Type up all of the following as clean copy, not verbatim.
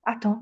Attends.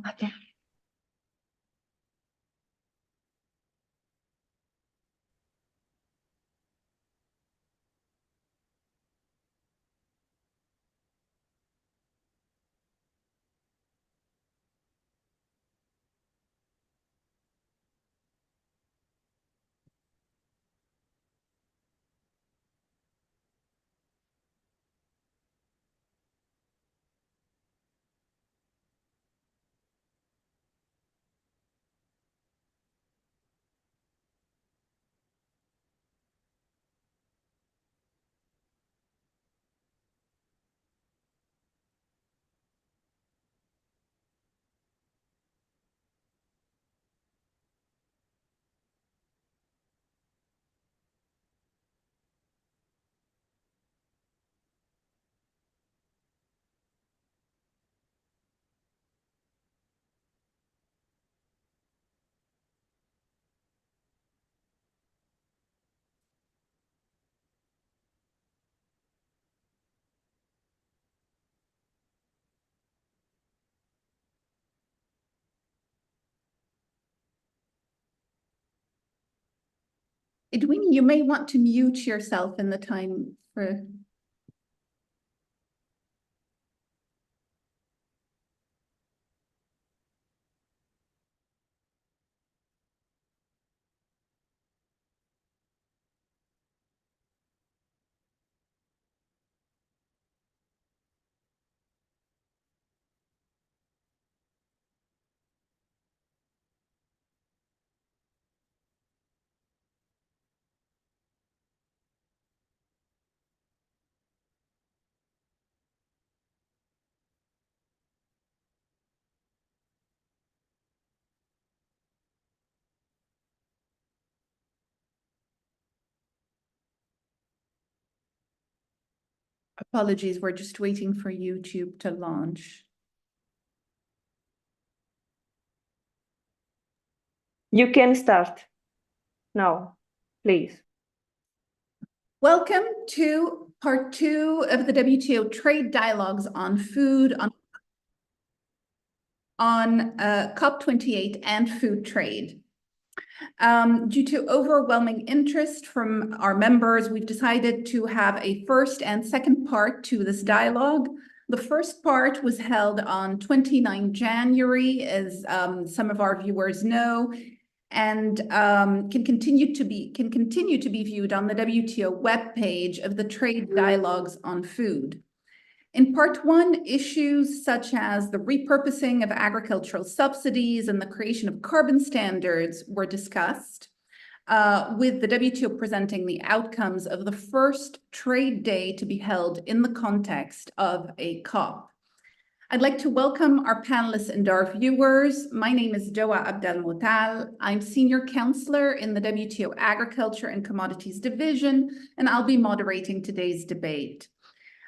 Edwina, you may want to mute yourself in the time for. Apologies, we're just waiting for YouTube to launch. You can start now, please. Welcome to part 2 of the WTO trade dialogues on food on COP28 and food trade. Due to overwhelming interest from our members, we've decided to have a first and second part to this dialogue. The first part was held on 29 January, as some of our viewers know, and can continue to be viewed on the WTO webpage of the Trade Dialogues on Food. In part 1, issues such as the repurposing of agricultural subsidies and the creation of carbon standards were discussed, with the WTO presenting the outcomes of the first trade day to be held in the context of a COP. I'd like to welcome our panelists and our viewers. My name is Doa Abdelmotal. I'm Senior Counselor in the WTO Agriculture and Commodities Division, and I'll be moderating today's debate.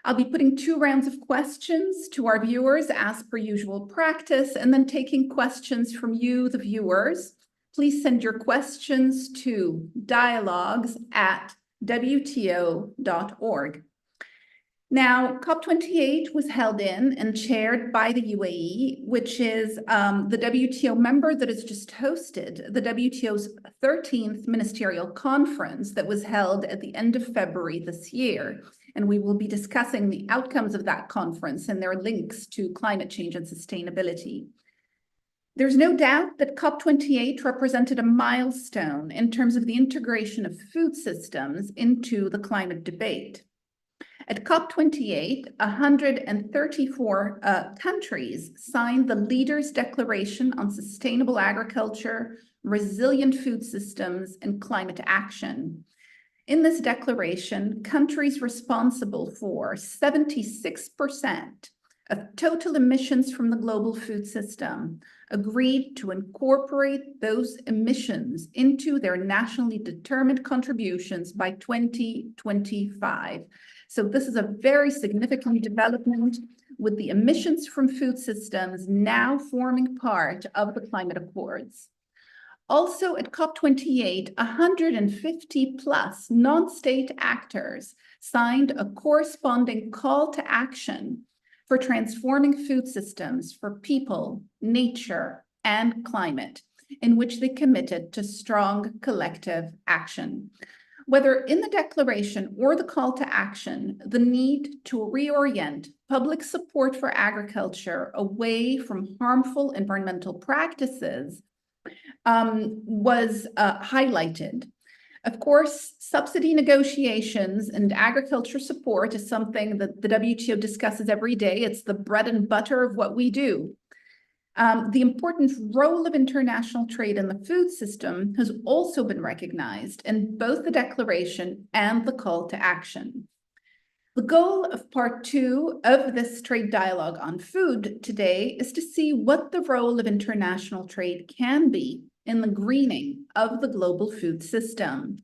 I'll be putting 2 rounds of questions to our viewers as per usual practice, and then taking questions from you, the viewers. Please send your questions to dialogues@wto.org. Now, COP28 was held in and chaired by the UAE, which is the WTO member that has just hosted the WTO's 13th ministerial conference that was held at the end of February this year. And we will be discussing the outcomes of that conference and their links to climate change and sustainability. There's no doubt that COP28 represented a milestone in terms of the integration of food systems into the climate debate. At COP28, 134 countries signed the Leaders' Declaration on Sustainable Agriculture, Resilient Food Systems, and Climate Action. In this declaration, countries responsible for 76% of total emissions from the global food system agreed to incorporate those emissions into their nationally determined contributions by 2025. So this is a very significant development, with the emissions from food systems now forming part of the climate accords. Also at COP28, 150 plus non-state actors signed a corresponding call to action for transforming food systems for people, nature, and climate, in which they committed to strong collective action. Whether in the declaration or the call to action, the need to reorient public support for agriculture away from harmful environmental practices was highlighted. Of course, subsidy negotiations and agriculture support is something that the WTO discusses every day. It's the bread and butter of what we do. The important role of international trade in the food system has also been recognized in both the declaration and the call to action. The goal of part 2 of this trade dialogue on food today is to see what the role of international trade can be in the greening of the global food system.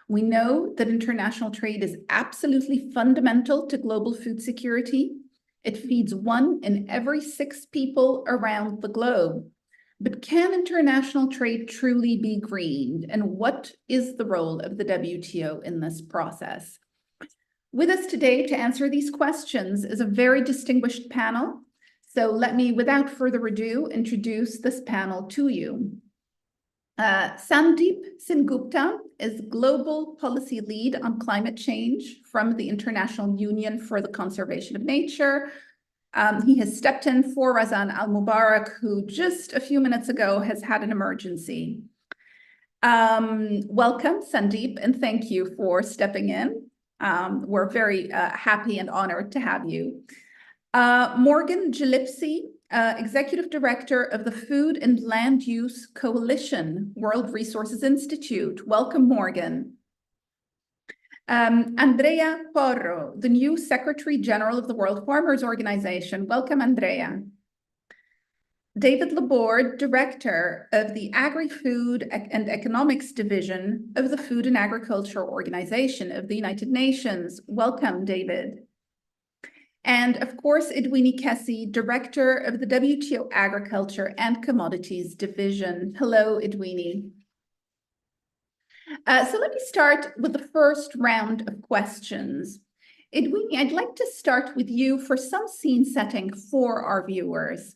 We know that international trade is absolutely fundamental to global food security. It feeds 1 in every 6 people around the globe. But can international trade truly be greened? And what is the role of the WTO in this process? With us today to answer these questions is a very distinguished panel. So let me, without further ado, introduce this panel to you. Sandeep Sengupta is Global Policy Lead on Climate Change from the International Union for the Conservation of Nature. He has stepped in for Razan Al-Mubarak, who just a few minutes ago has had an emergency. Welcome, Sandeep, and thank you for stepping in. We're very happy and honored to have you. Morgan Gillespie, Executive Director of the Food and Land Use Coalition, World Resources Institute. Welcome, Morgan. Andrea Porro, the new Secretary General of the World Farmers Organization. Welcome, Andrea. David Laborde, Director of the Agri-Food and Economics Division of the Food and Agriculture Organization of the United Nations. Welcome, David. And of course, Edwini Kessie, Director of the WTO Agriculture and Commodities Division. Hello, Edwini. So let me start with the first round of questions. Edwini, I'd like to start with you for some scene setting for our viewers.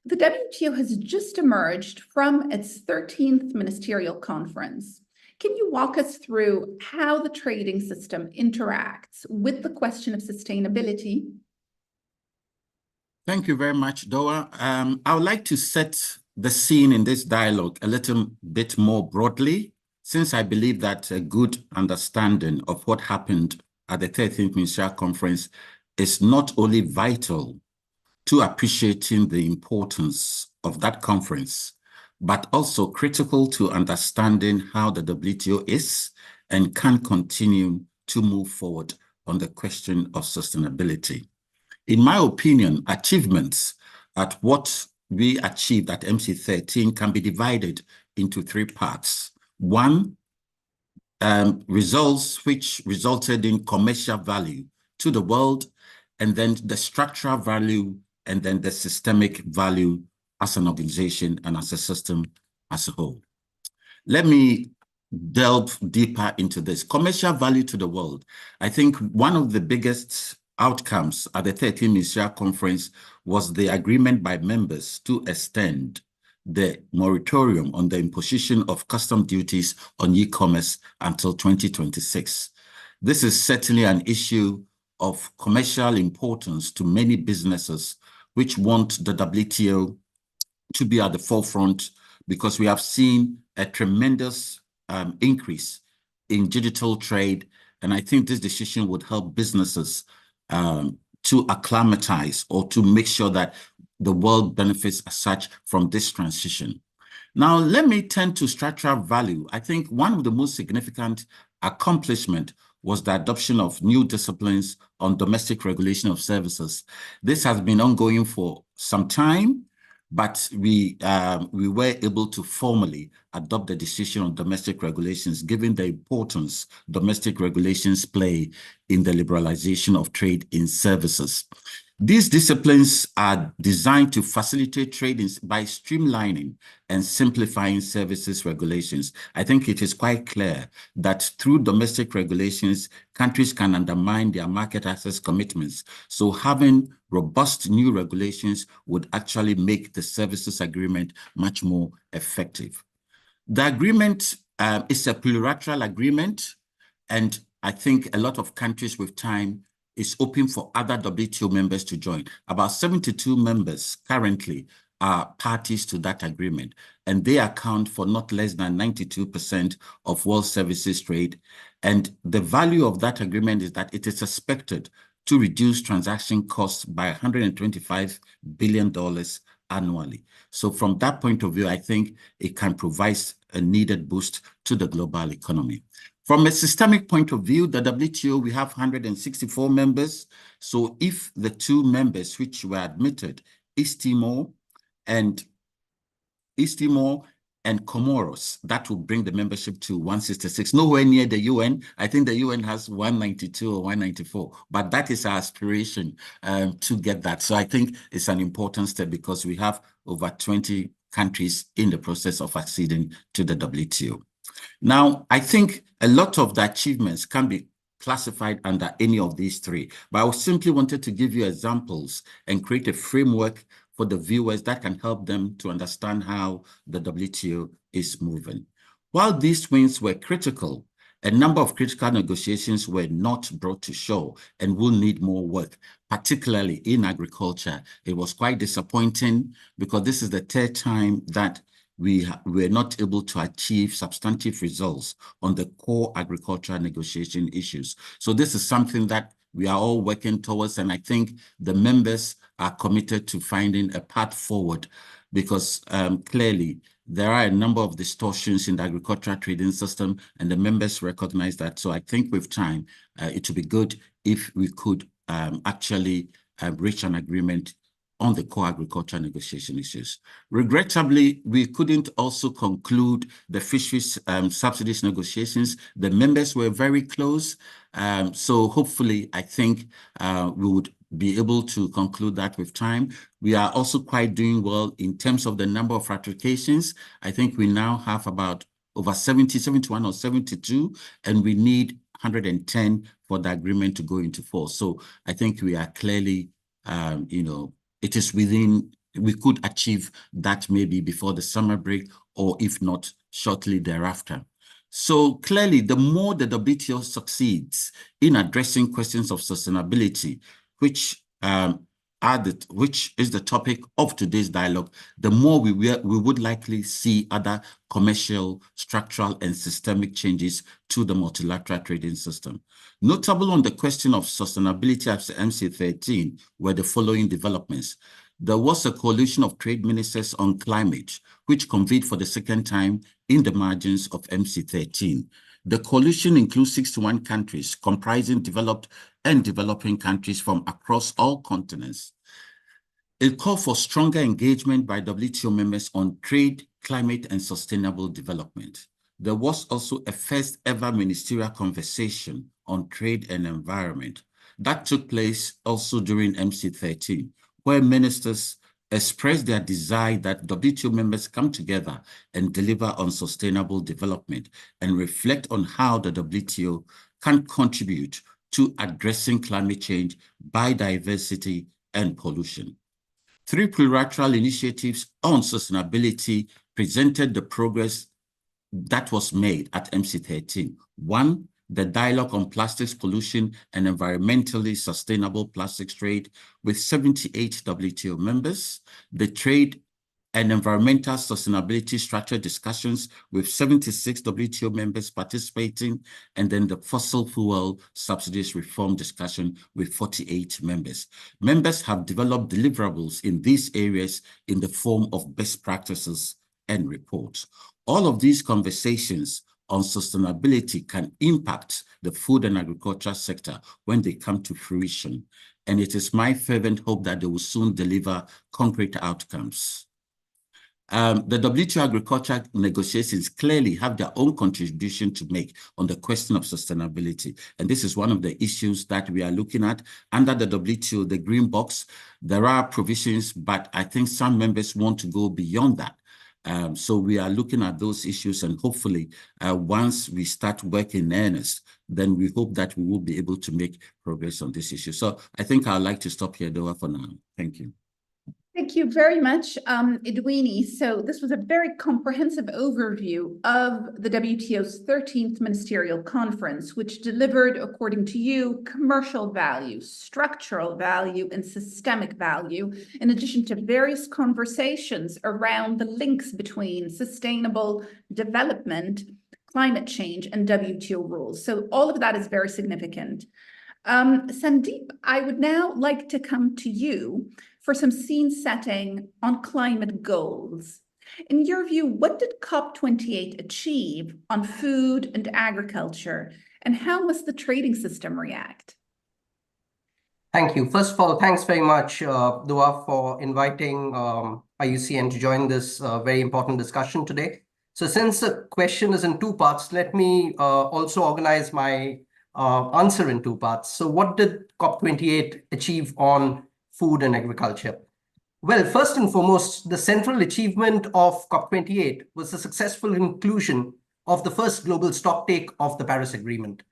The WTO has just emerged from its 13th ministerial conference. Can you walk us through how the trading system interacts with the question of sustainability? Thank you very much, Doa. I would like to set the scene in this dialogue a little bit more broadly, since I believe that a good understanding of what happened at the 13th Ministerial Conference is not only vital to appreciating the importance of that conference, but also critical to understanding how the WTO is and can continue to move forward on the question of sustainability. In my opinion, achievements at what we achieved at MC13 can be divided into 3 parts. 1, results which resulted in commercial value to the world, and then the structural value, and then the systemic value as an organization and as a system as a whole. Let me delve deeper into this. Commercial value to the world. I think one of the biggest outcomes at the 13th Ministerial Conference was the agreement by members to extend the moratorium on the imposition of custom duties on e-commerce until 2026. This is certainly an issue of commercial importance to many businesses which want the WTO to be at the forefront, because we have seen a tremendous increase in digital trade. And I think this decision would help businesses to acclimatize or to make sure that the world benefits as such from this transition. Now, let me turn to structural value. I think one of the most significant accomplishments was the adoption of new disciplines on domestic regulation of services. This has been ongoing for some time, but we were able to formally adopt the decision on domestic regulations, given the importance domestic regulations play in the liberalization of trade in services. These disciplines are designed to facilitate trading by streamlining and simplifying services regulations. I think it is quite clear that through domestic regulations, countries can undermine their market access commitments. So having robust new regulations would actually make the services agreement much more effective. The agreement is a plurilateral agreement, and I think a lot of countries with time is open for other WTO members to join. About 72 members currently are parties to that agreement, and they account for not less than 92% of world services trade. And the value of that agreement is that it is expected to reduce transaction costs by $125 billion annually. So from that point of view, I think it can provide a needed boost to the global economy. From a systemic point of view, the WTO, we have 164 members. So if the two members which were admitted, East Timor and Comoros, that will bring the membership to 166, nowhere near the UN. I think the UN has 192 or 194, but that is our aspiration to get that. So I think it's an important step because we have over 20 countries in the process of acceding to the WTO. Now, I think a lot of the achievements can be classified under any of these three, but I simply wanted to give you examples and create a framework for the viewers that can help them to understand how the WTO is moving. While these wins were critical, a number of critical negotiations were not brought to shore and will need more work, particularly in agriculture. It was quite disappointing because this is the third time that we were not able to achieve substantive results on the core agricultural negotiation issues. So this is something that we are all working towards, and I think the members are committed to finding a path forward because clearly there are a number of distortions in the agricultural trading system, and the members recognize that. So I think with time, it would be good if we could actually reach an agreement on the core agriculture negotiation issues. Regrettably, we couldn't also conclude the fisheries subsidies negotiations. The members were very close. So hopefully, I think we would be able to conclude that with time. We are also quite doing well in terms of the number of ratifications. I think we now have about over 70, 71 or 72, and we need 110 for the agreement to go into force. So I think we are clearly, it is within, we could achieve that maybe before the summer break, or if not, shortly thereafter. So clearly, the more the WTO succeeds in addressing questions of sustainability, which is the topic of today's dialogue, the more we would likely see other commercial, structural, and systemic changes to the multilateral trading system. Notable on the question of sustainability at MC13 were the following developments. There was a coalition of trade ministers on climate, which convened for the second time in the margins of MC13. The coalition includes 61 countries comprising developed and developing countries from across all continents. It called for stronger engagement by WTO members on trade, climate, and sustainable development. There was also a first ever ministerial conversation on trade and environment. That took place also during MC13, where ministers expressed their desire that WTO members come together and deliver on sustainable development and reflect on how the WTO can contribute to addressing climate change, biodiversity, and pollution. 3 plurilateral initiatives on sustainability presented the progress that was made at MC13. 1, the dialogue on plastics pollution and environmentally sustainable plastics trade with 78 WTO members, the trade and environmental sustainability structure discussions with 76 WTO members participating, and then the fossil fuel subsidies reform discussion with 48 members. Members have developed deliverables in these areas in the form of best practices and reports. All of these conversations on sustainability can impact the food and agriculture sector when they come to fruition. And it is my fervent hope that they will soon deliver concrete outcomes. The WTO agriculture negotiations clearly have their own contribution to make on the question of sustainability. And this is one of the issues that we are looking at. Under the WTO, the green box, there are provisions, but I think some members want to go beyond that. So we are looking at those issues, and hopefully once we start working in earnest, then we hope that we will be able to make progress on this issue. So I think I'd like to stop here, Doa, for now. Thank you. Thank you very much, Edwini. So this was a very comprehensive overview of the WTO's 13th Ministerial Conference, which delivered, according to you, commercial value, structural value, and systemic value, in addition to various conversations around the links between sustainable development, climate change, and WTO rules. So all of that is very significant. Sandeep, I would now like to come to you for some scene setting on climate goals. In your view, what did COP28 achieve on food and agriculture, and how must the trading system react? Thank you. First of all, thanks very much, Dua, for inviting IUCN to join this very important discussion today. So since the question is in two parts, let me also organize my answer in two parts. So what did COP28 achieve on food and agriculture? Well, first and foremost, the central achievement of COP28 was the successful inclusion of the first global stocktake of the Paris Agreement.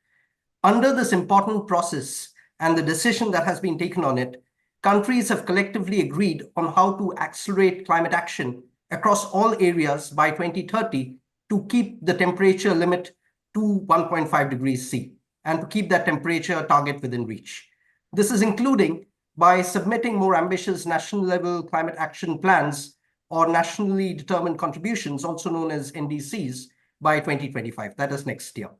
Under this important process and the decision that has been taken on it, countries have collectively agreed on how to accelerate climate action across all areas by 2030 to keep the temperature limit to 1.5 degrees C and to keep that temperature target within reach. This is including by submitting more ambitious national level climate action plans or nationally determined contributions, also known as NDCs, by 2025. That is next year.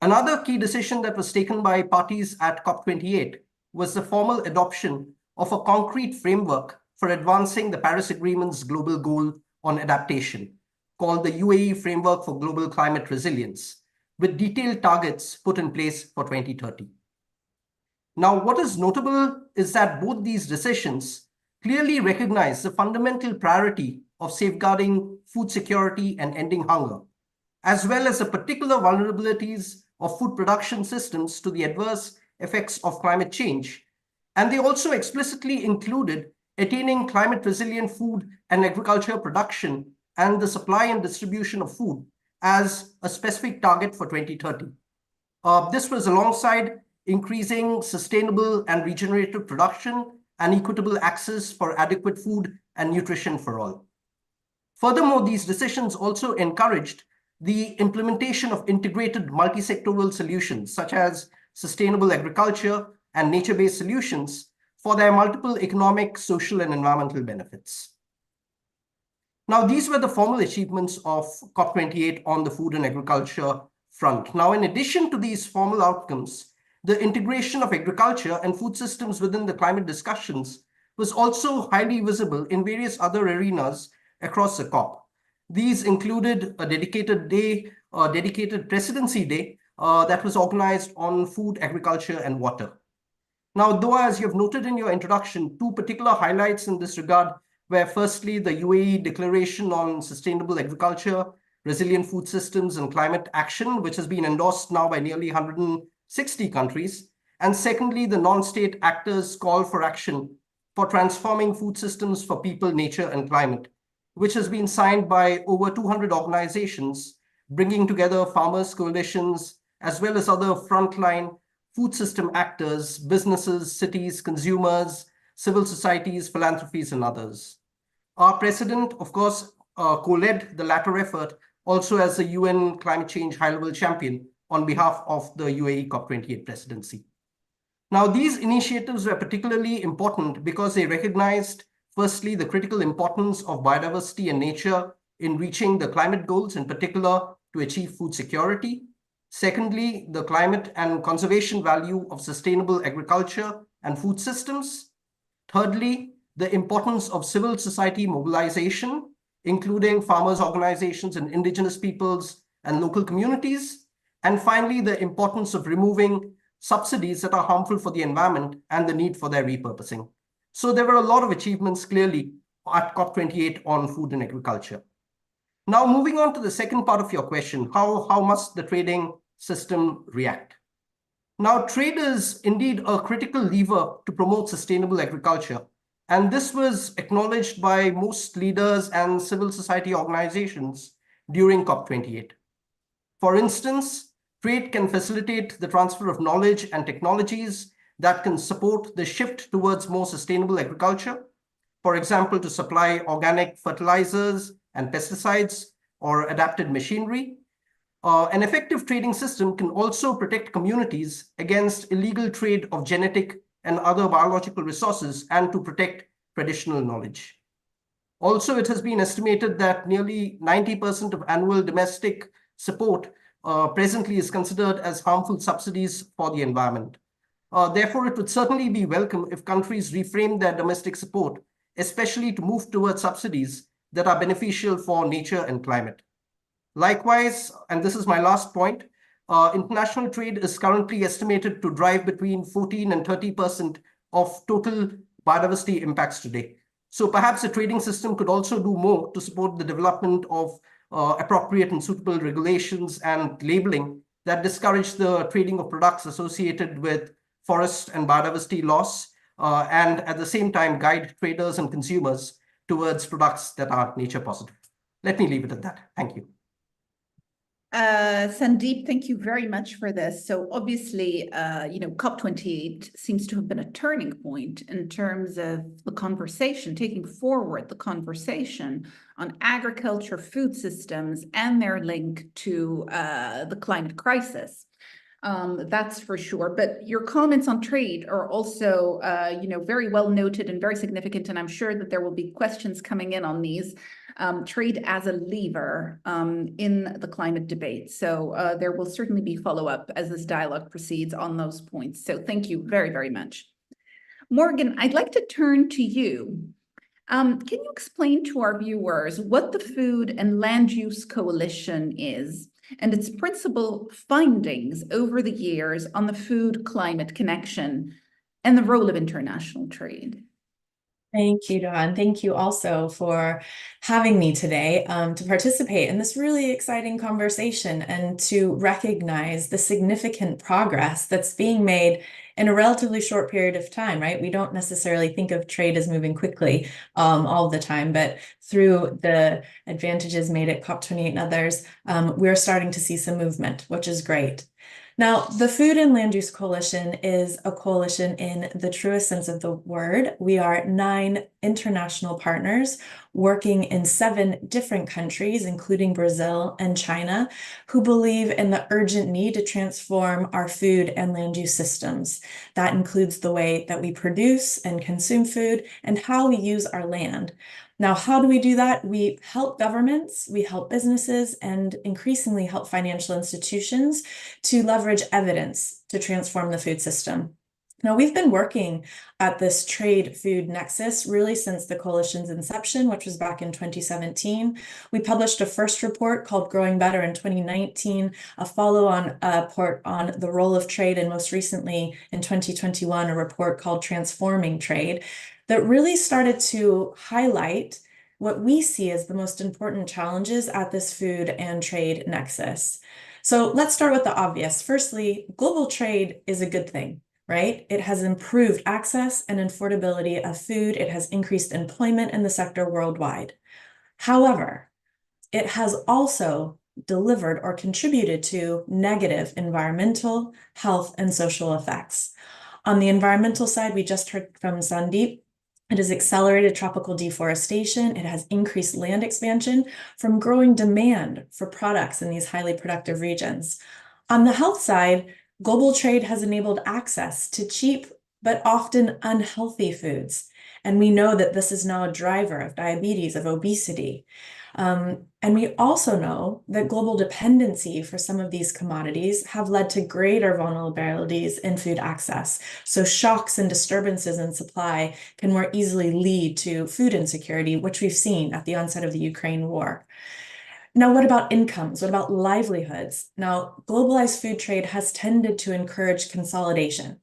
Another key decision that was taken by parties at COP28 was the formal adoption of a concrete framework for advancing the Paris Agreement's global goal on adaptation, called the UAE Framework for Global Climate Resilience, with detailed targets put in place for 2030. Now, what is notable is that both these decisions clearly recognize the fundamental priority of safeguarding food security and ending hunger, as well as the particular vulnerabilities of food production systems to the adverse effects of climate change. And they also explicitly included attaining climate resilient food and agriculture production and the supply and distribution of food as a specific target for 2030. This was alongside increasing sustainable and regenerative production and equitable access for adequate food and nutrition for all. Furthermore, these decisions also encouraged the implementation of integrated multi-sectoral solutions, such as sustainable agriculture and nature-based solutions, for their multiple economic, social, and environmental benefits. Now, these were the formal achievements of COP28 on the food and agriculture front. Now, in addition to these formal outcomes, the integration of agriculture and food systems within the climate discussions was also highly visible in various other arenas across the COP. These included a dedicated day, a dedicated presidency day that was organized on food, agriculture, and water. Now, though, as you have noted in your introduction, two particular highlights in this regard were firstly the UAE Declaration on Sustainable Agriculture, Resilient Food Systems, and Climate Action, which has been endorsed now by nearly 160 countries. And secondly, the non-state actors' call for action for transforming food systems for people, nature, and climate, which has been signed by over 200 organizations, bringing together farmers' coalitions, as well as other frontline food system actors, businesses, cities, consumers, civil societies, philanthropies, and others. Our president, of course, co-led the latter effort, also as the UN climate change high-level champion on behalf of the UAE COP28 presidency. Now, these initiatives were particularly important because they recognized, firstly, the critical importance of biodiversity and nature in reaching the climate goals, in particular to achieve food security. Secondly, the climate and conservation value of sustainable agriculture and food systems. Thirdly, the importance of civil society mobilization, including farmers' organizations and indigenous peoples and local communities. And finally, the importance of removing subsidies that are harmful for the environment and the need for their repurposing. So there were a lot of achievements clearly at COP28 on food and agriculture. Now, moving on to the second part of your question, how must the trading system react? Now, trade is indeed a critical lever to promote sustainable agriculture, and this was acknowledged by most leaders and civil society organizations during COP28. For instance, trade can facilitate the transfer of knowledge and technologies that can support the shift towards more sustainable agriculture, for example, to supply organic fertilizers and pesticides or adapted machinery. An effective trading system can also protect communities against illegal trade of genetic and other biological resources and to protect traditional knowledge. Also, it has been estimated that nearly 90% of annual domestic support presently is considered as harmful subsidies for the environment. Therefore, it would certainly be welcome if countries reframe their domestic support, especially to move towards subsidies that are beneficial for nature and climate. Likewise, and this is my last point, international trade is currently estimated to drive between 14 and 30% of total biodiversity impacts today. So perhaps a trading system could also do more to support the development of appropriate and suitable regulations and labeling that discourage the trading of products associated with forest and biodiversity loss, and at the same time guide traders and consumers towards products that are nature positive. Let me leave it at that. Thank you. Sandeep, thank you very much for this. So obviously, COP28 seems to have been a turning point in terms of the conversation, taking forward the conversation on agriculture, food systems, and their link to the climate crisis. That's for sure. But your comments on trade are also, very well noted and very significant. And I'm sure that there will be questions coming in on these. Trade as a lever in the climate debate. So there will certainly be follow-up as this dialogue proceeds on those points. So thank you very, very much. Morgan, I'd like to turn to you. Can you explain to our viewers what the Food and Land Use Coalition is and its principal findings over the years on the food-climate connection and the role of international trade? Thank you, Dawn. Thank you also for having me today to participate in this really exciting conversation and to recognize the significant progress that's being made in a relatively short period of time, right? We don't necessarily think of trade as moving quickly all the time, but through the advantages made at COP28 and others, we're starting to see some movement, which is great. Now, the Food and Land Use Coalition is a coalition in the truest sense of the word. We are 9 international partners working in 7 different countries, including Brazil and China, who believe in the urgent need to transform our food and land use systems. That includes the way that we produce and consume food and how we use our land. Now, how do we do that? We help governments, we help businesses, and increasingly help financial institutions to leverage evidence to transform the food system. Now, we've been working at this trade food nexus really since the coalition's inception, which was back in 2017. We published a first report called Growing Better in 2019, a follow-on report on the role of trade, and most recently in 2021, a report called Transforming Trade, that really started to highlight what we see as the most important challenges at this food and trade nexus. So let's start with the obvious. Firstly, global trade is a good thing, right? It has improved access and affordability of food. It has increased employment in the sector worldwide. However, it has also delivered or contributed to negative environmental, health, and social effects. On the environmental side, we just heard from Sandeep. It has accelerated tropical deforestation. It has increased land expansion from growing demand for products in these highly productive regions. On the health side, global trade has enabled access to cheap but often unhealthy foods. And we know that this is now a driver of diabetes, of obesity. And we also know that global dependency for some of these commodities have led to greater vulnerabilities in food access. So shocks and disturbances in supply can more easily lead to food insecurity, which we've seen at the onset of the Ukraine war. Now, what about incomes? What about livelihoods? Now, globalized food trade has tended to encourage consolidation.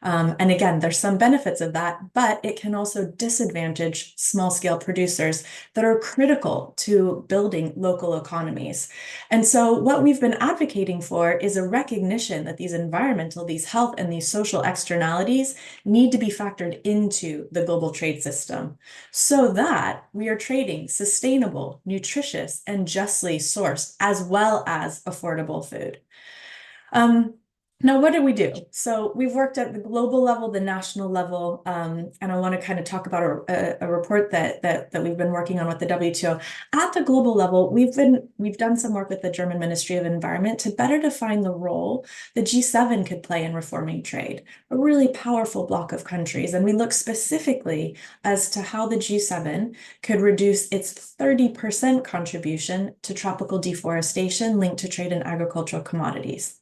And again, there's some benefits of that, but it can also disadvantage small-scale producers that are critical to building local economies. And so what we've been advocating for is a recognition that these environmental, these health, and these social externalities need to be factored into the global trade system so that we are trading sustainable, nutritious, and justly sourced, as well as affordable food. Now, what do we do? So we've worked at the global level, the national level, and I want to kind of talk about a report that we've been working on with the WTO. At the global level, we've done some work with the German Ministry of Environment to better define the role the G7 could play in reforming trade, a really powerful bloc of countries. And we look specifically as to how the G7 could reduce its 30% contribution to tropical deforestation linked to trade in agricultural commodities.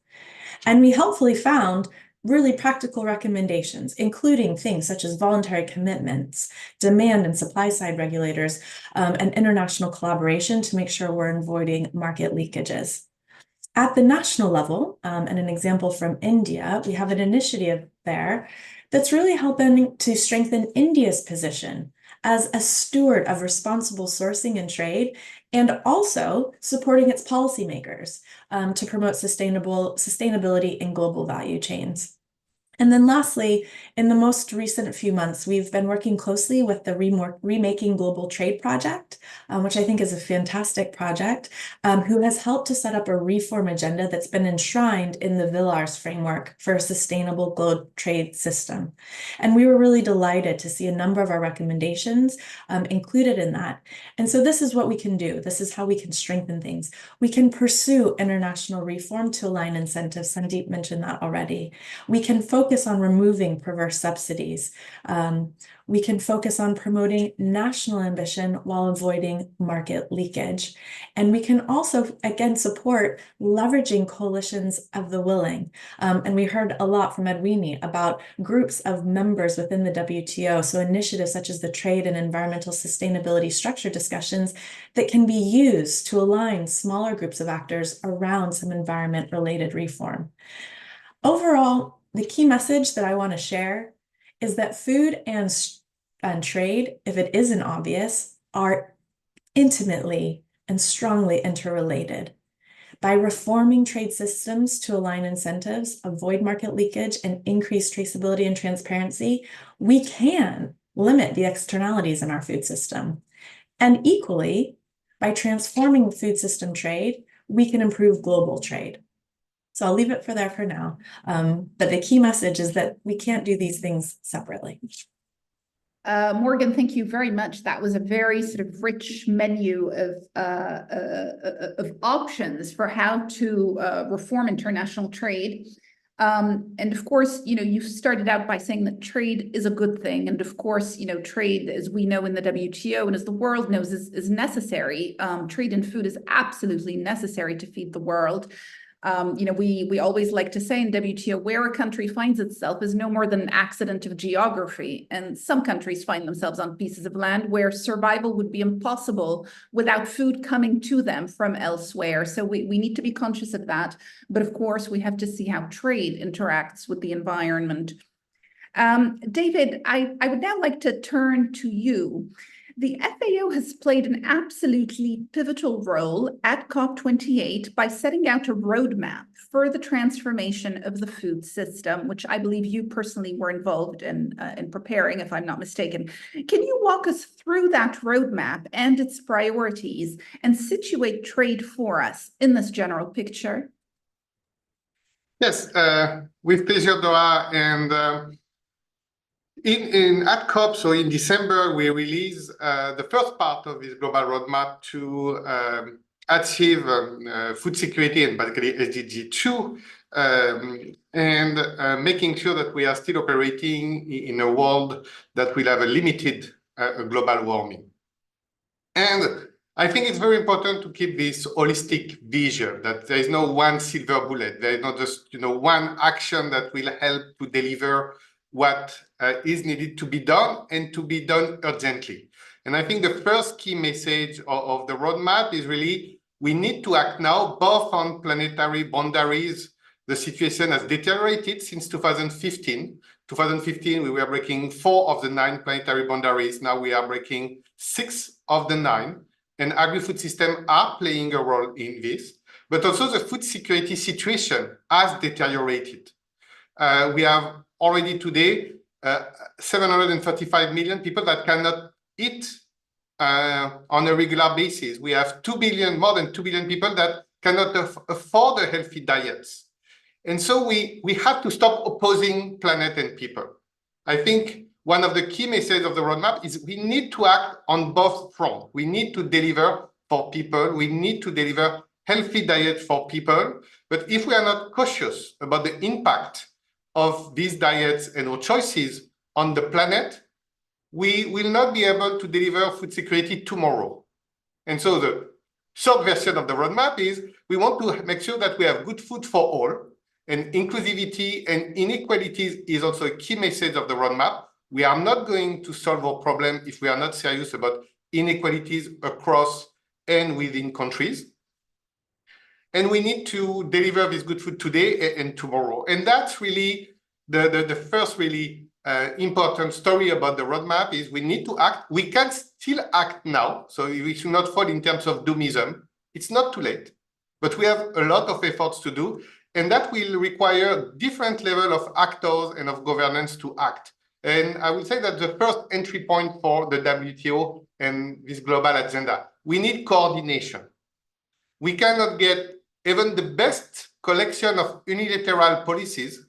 And we helpfully found really practical recommendations, including things such as voluntary commitments, demand and supply side regulators, and international collaboration to make sure we're avoiding market leakages. At the national level, and an example from India, we have an initiative there that's really helping to strengthen India's position as a steward of responsible sourcing and trade, and also supporting its policymakers to promote sustainability in global value chains. And then lastly, in the most recent few months, we've been working closely with the Remaking Global Trade Project, which I think is a fantastic project, who has helped to set up a reform agenda that's been enshrined in the Villars framework for a sustainable global trade system. And we were really delighted to see a number of our recommendations included in that. And so this is what we can do. This is how we can strengthen things. We can pursue international reform to align incentives. Sandeep mentioned that already. We can focus on removing perverse subsidies. We can focus on promoting national ambition while avoiding market leakage. And we can also, again, support leveraging coalitions of the willing. And we heard a lot from Edwini about groups of members within the WTO, so initiatives such as the Trade and Environmental Sustainability Structure discussions that can be used to align smaller groups of actors around some environment-related reform. Overall, the key message that I want to share is that food and trade, if it isn't obvious, are intimately and strongly interrelated. By reforming trade systems to align incentives, avoid market leakage, and increase traceability and transparency, we can limit the externalities in our food system. And equally, by transforming food system trade, we can improve global trade. So I'll leave it there for now. But the key message is that we can't do these things separately. Morgan, thank you very much. That was a very sort of rich menu of options for how to reform international trade. And of course, you started out by saying that trade is a good thing. And of course, trade, as we know in the WTO and as the world knows, is necessary. Trade in food is absolutely necessary to feed the world. We always like to say in WTO, where a country finds itself is no more than an accident of geography. And some countries find themselves on pieces of land where survival would be impossible without food coming to them from elsewhere. So we need to be conscious of that. But of course, we have to see how trade interacts with the environment. David, I would now like to turn to you. The FAO has played an absolutely pivotal role at COP28 by setting out a roadmap for the transformation of the food system, which I believe you personally were involved in preparing, if I'm not mistaken. Can you walk us through that roadmap and its priorities and situate trade for us in this general picture? Yes, with pleasure, Dora. And at COP, so in December, we released the first part of this global roadmap to achieve food security and basically SDG 2, and making sure that we are still operating in a world that will have a limited global warming. And I think it's very important to keep this holistic vision that there is no one silver bullet. There is not just one action that will help to deliver what is needed to be done and to be done urgently. And I think the first key message of the roadmap is really we need to act now, both on planetary boundaries. The situation has deteriorated since 2015. 2015, we were breaking 4 of the 9 planetary boundaries. Now we are breaking 6 of the 9. And agri-food systems are playing a role in this. But also the food security situation has deteriorated. We have already today 735 million people that cannot eat on a regular basis. We have 2 billion, more than 2 billion people that cannot afford a healthy diet. And so we have to stop opposing planet and people. I think one of the key messages of the roadmap is we need to act on both fronts. We need to deliver for people. We need to deliver healthy diet for people. But if we are not cautious about the impact of these diets and our choices on the planet, we will not be able to deliver food security tomorrow. And so the third version of the roadmap is we want to make sure that we have good food for all, and inclusivity and inequalities is also a key message of the roadmap. We are not going to solve our problem if we are not serious about inequalities across and within countries. And we need to deliver this good food today and tomorrow. And that's really the first really important story about the roadmap is we need to act. We can still act now. So we should not fall in terms of doomism. It's not too late, but we have a lot of efforts to do. And that will require different level of actors and of governance to act. And I would say that the first entry point for the WTO and this global agenda, we need coordination. We cannot get even the best collection of unilateral policies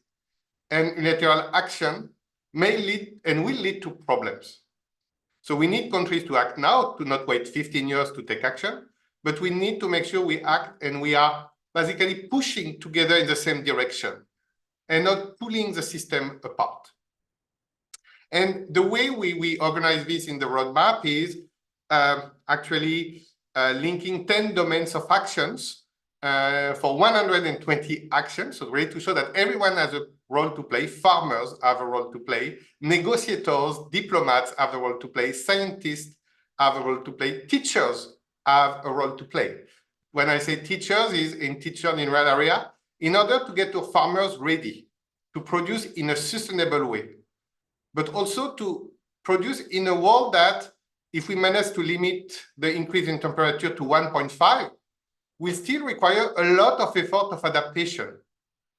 and unilateral action may lead and will lead to problems. So we need countries to act now, to not wait 15 years to take action, but we need to make sure we act and we are basically pushing together in the same direction and not pulling the system apart. And the way we organize this in the roadmap is actually linking 10 domains of actions for 120 actions. So really to show that everyone has a role to play. Farmers have a role to play. Negotiators, diplomats have a role to play. Scientists have a role to play. Teachers have a role to play. When I say teachers, is in teacher in rural area, in order to get our farmers ready to produce in a sustainable way, but also to produce in a world that if we manage to limit the increase in temperature to 1.5, we still require a lot of effort of adaptation,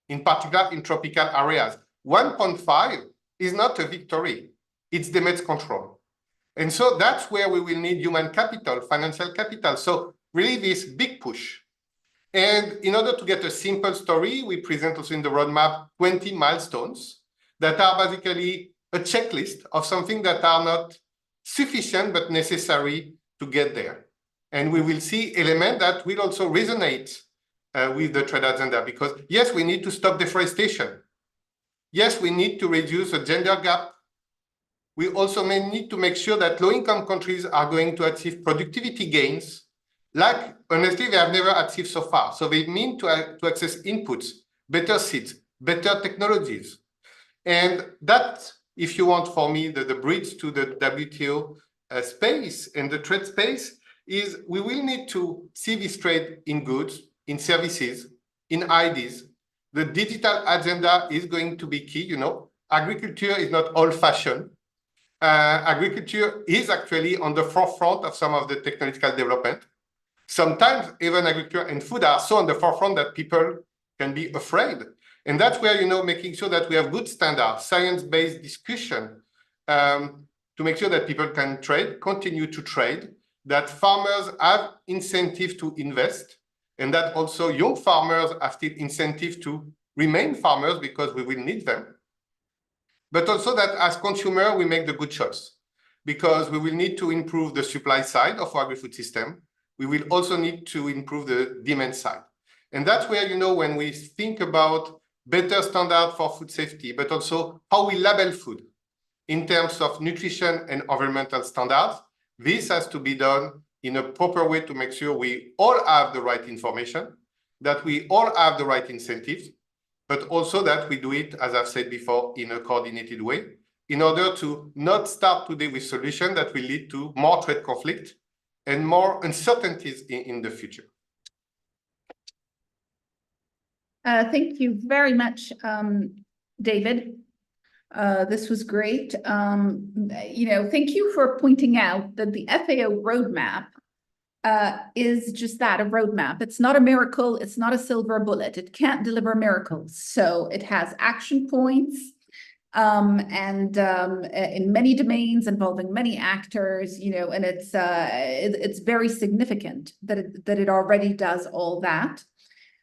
in particular in tropical areas. 1.5 is not a victory, it's damage control. And so that's where we will need human capital, financial capital. So really this big push. And in order to get a simple story, we present also in the roadmap 20 milestones that are basically a checklist of something that are not sufficient but necessary to get there. And we will see elements that will also resonate with the trade agenda, because yes, we need to stop deforestation. Yes, we need to reduce the gender gap. We also may need to make sure that low-income countries are going to achieve productivity gains like, honestly, they have never achieved so far. So they mean to access inputs, better seeds, better technologies. And that, if you want, for me, the bridge to the WTO space and the trade space is we will need to see this trade in goods, in services, in ideas. The digital agenda is going to be key. You know, agriculture is not old-fashioned. Agriculture is actually on the forefront of some of the technological development. Sometimes even agriculture and food are so on the forefront that people can be afraid. And that's where, you know, making sure that we have good standards, science-based discussion to make sure that people can trade, continue to trade, that farmers have incentive to invest, and that also young farmers have still incentive to remain farmers because we will need them. But also that as consumer, we make the good choice because we will need to improve the supply side of our agri-food system. We will also need to improve the demand side. And that's where, you know, when we think about better standard for food safety, but also how we label food in terms of nutrition and environmental standards, this has to be done in a proper way to make sure we all have the right information, that we all have the right incentives, but also that we do it, as I've said before, in a coordinated way, in order to not start today with solutions that will lead to more trade conflict and more uncertainties in the future. Thank you very much, David. This was great. Thank you for pointing out that the FAO roadmap is just that, a roadmap. It's not a miracle. It's not a silver bullet. It can't deliver miracles. So it has action points and in many domains involving many actors, and it's very significant that it already does all that.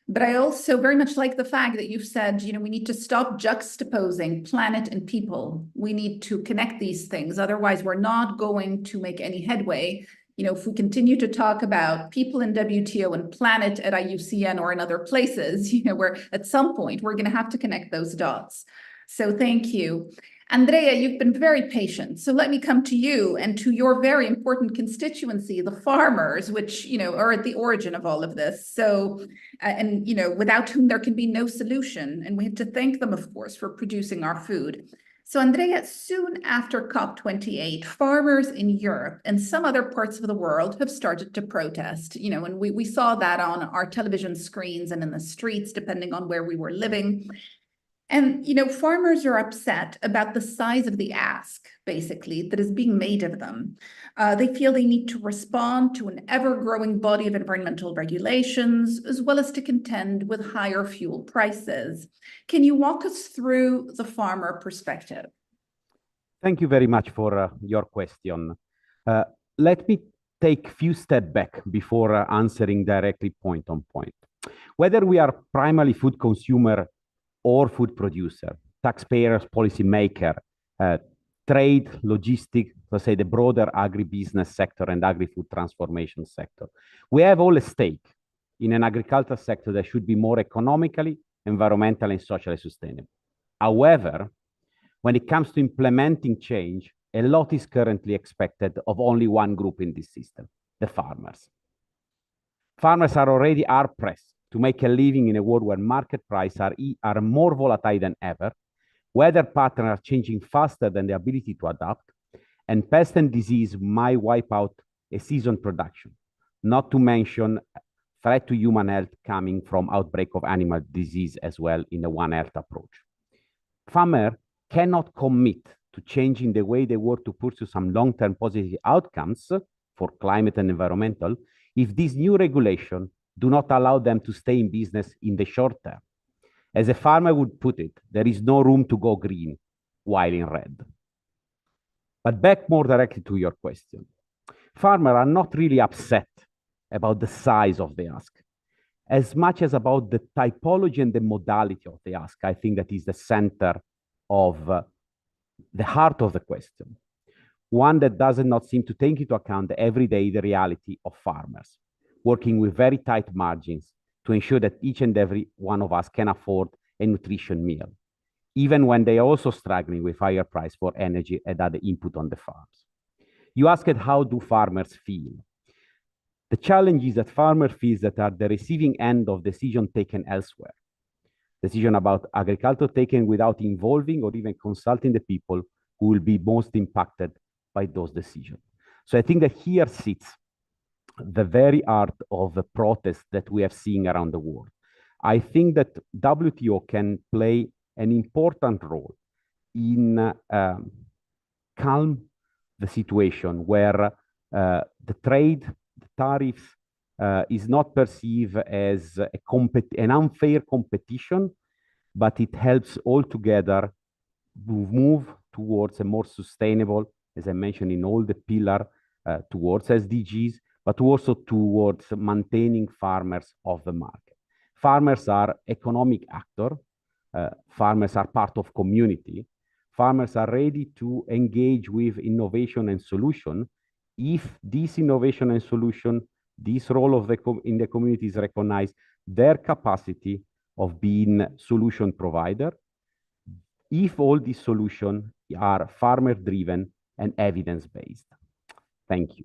But I also very much like the fact that you've said, we need to stop juxtaposing planet and people. We need to connect these things. Otherwise, we're not going to make any headway. If we continue to talk about people in WTO and planet at IUCN or in other places, where at some point we're going to have to connect those dots. So thank you. Andrea, you've been very patient. So let me come to you and to your very important constituency, the farmers, which, are at the origin of all of this. So, without whom there can be no solution. And we have to thank them, of course, for producing our food. So Andrea, soon after COP28, farmers in Europe and some other parts of the world have started to protest, and we saw that on our television screens and in the streets, depending on where we were living. And, farmers are upset about the size of the ask, basically, that is being made of them. They feel they need to respond to an ever-growing body of environmental regulations, as well as to contend with higher fuel prices. Can you walk us through the farmer perspective? Thank you very much for your question. Let me take a few steps back before answering directly point on point. Whether we are primarily food consumer or food producer, taxpayers, policymaker, trade, logistics, let's say the broader agribusiness sector and agri-food transformation sector. We have all a stake in an agricultural sector that should be more economically, environmentally, and socially sustainable. However, when it comes to implementing change, a lot is currently expected of only one group in this system, the farmers. Farmers are already hard pressed to make a living in a world where market prices are more volatile than ever, weather patterns are changing faster than the ability to adapt, and pest and disease might wipe out a season production, not to mention threat to human health coming from outbreak of animal disease as well in the One Health approach. Farmers cannot commit to changing the way they work to pursue some long-term positive outcomes for climate and environmental if these new regulations do not allow them to stay in business in the short term. As a farmer would put it, there is no room to go green while in red. But back more directly to your question. Farmers are not really upset about the size of the ask, as much as about the typology and the modality of the ask. I think that is the center of the heart of the question. One that does not seem to take into account the everyday reality of farmers, working with very tight margins to ensure that each and every one of us can afford a nutritious meal, even when they are also struggling with higher price for energy and other input on the farms. You asked how do farmers feel? The challenge is that farmers feel that are the receiving end of decision taken elsewhere. Decision about agriculture taken without involving or even consulting the people who will be most impacted by those decisions. So I think that here sits the very heart of the protest that we have seen around the world. I think that WTO can play an important role in calm the situation where the trade, the tariffs is not perceived as an unfair competition, but it helps all together move towards a more sustainable, as I mentioned in all the pillars, towards SDGs, but also towards maintaining farmers of the market. Farmers are economic actors. Farmers are part of community. Farmers are ready to engage with innovation and solution if this innovation and solution, this role of in the community is recognized, their capacity of being solution provider, if all these solutions are farmer-driven and evidence-based. Thank you.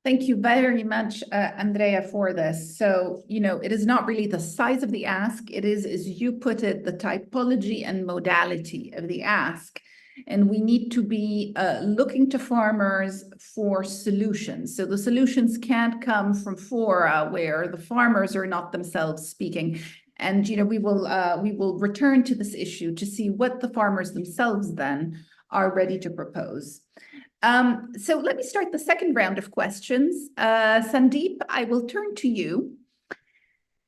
Thank you very much, Andrea, for this. So, it is not really the size of the ask. It is, as you put it, the typology and modality of the ask. And we need to be looking to farmers for solutions. So the solutions can't come from fora where the farmers are not themselves speaking. And we will return to this issue to see what the farmers themselves then are ready to propose. So let me start the second round of questions. Sandeep, I will turn to you.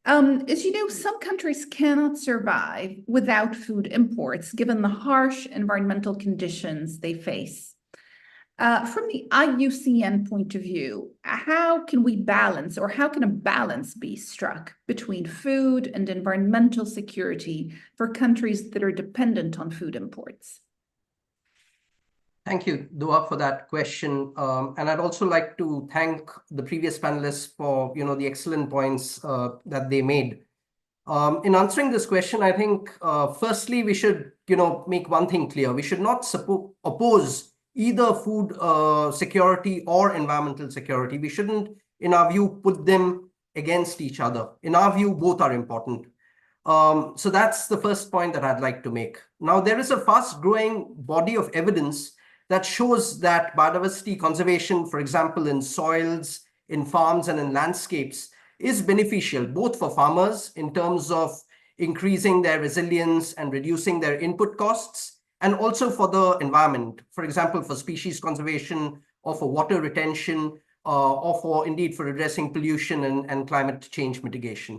As you know, some countries cannot survive without food imports, given the harsh environmental conditions they face. From the IUCN point of view, how can we balance, or how can a balance be struck between food and environmental security for countries that are dependent on food imports? Thank you, Dua, for that question. And I'd also like to thank the previous panelists for the excellent points that they made. In answering this question, I think firstly we should make one thing clear: we should not oppose either food security or environmental security. We shouldn't, in our view, put them against each other. In our view, both are important. So that's the first point that I'd like to make. Now, there is a fast-growing body of evidence that shows that biodiversity conservation, for example, in soils, in farms, and in landscapes, is beneficial both for farmers in terms of increasing their resilience and reducing their input costs, and also for the environment, for example, for species conservation or for water retention, or for addressing pollution and climate change mitigation.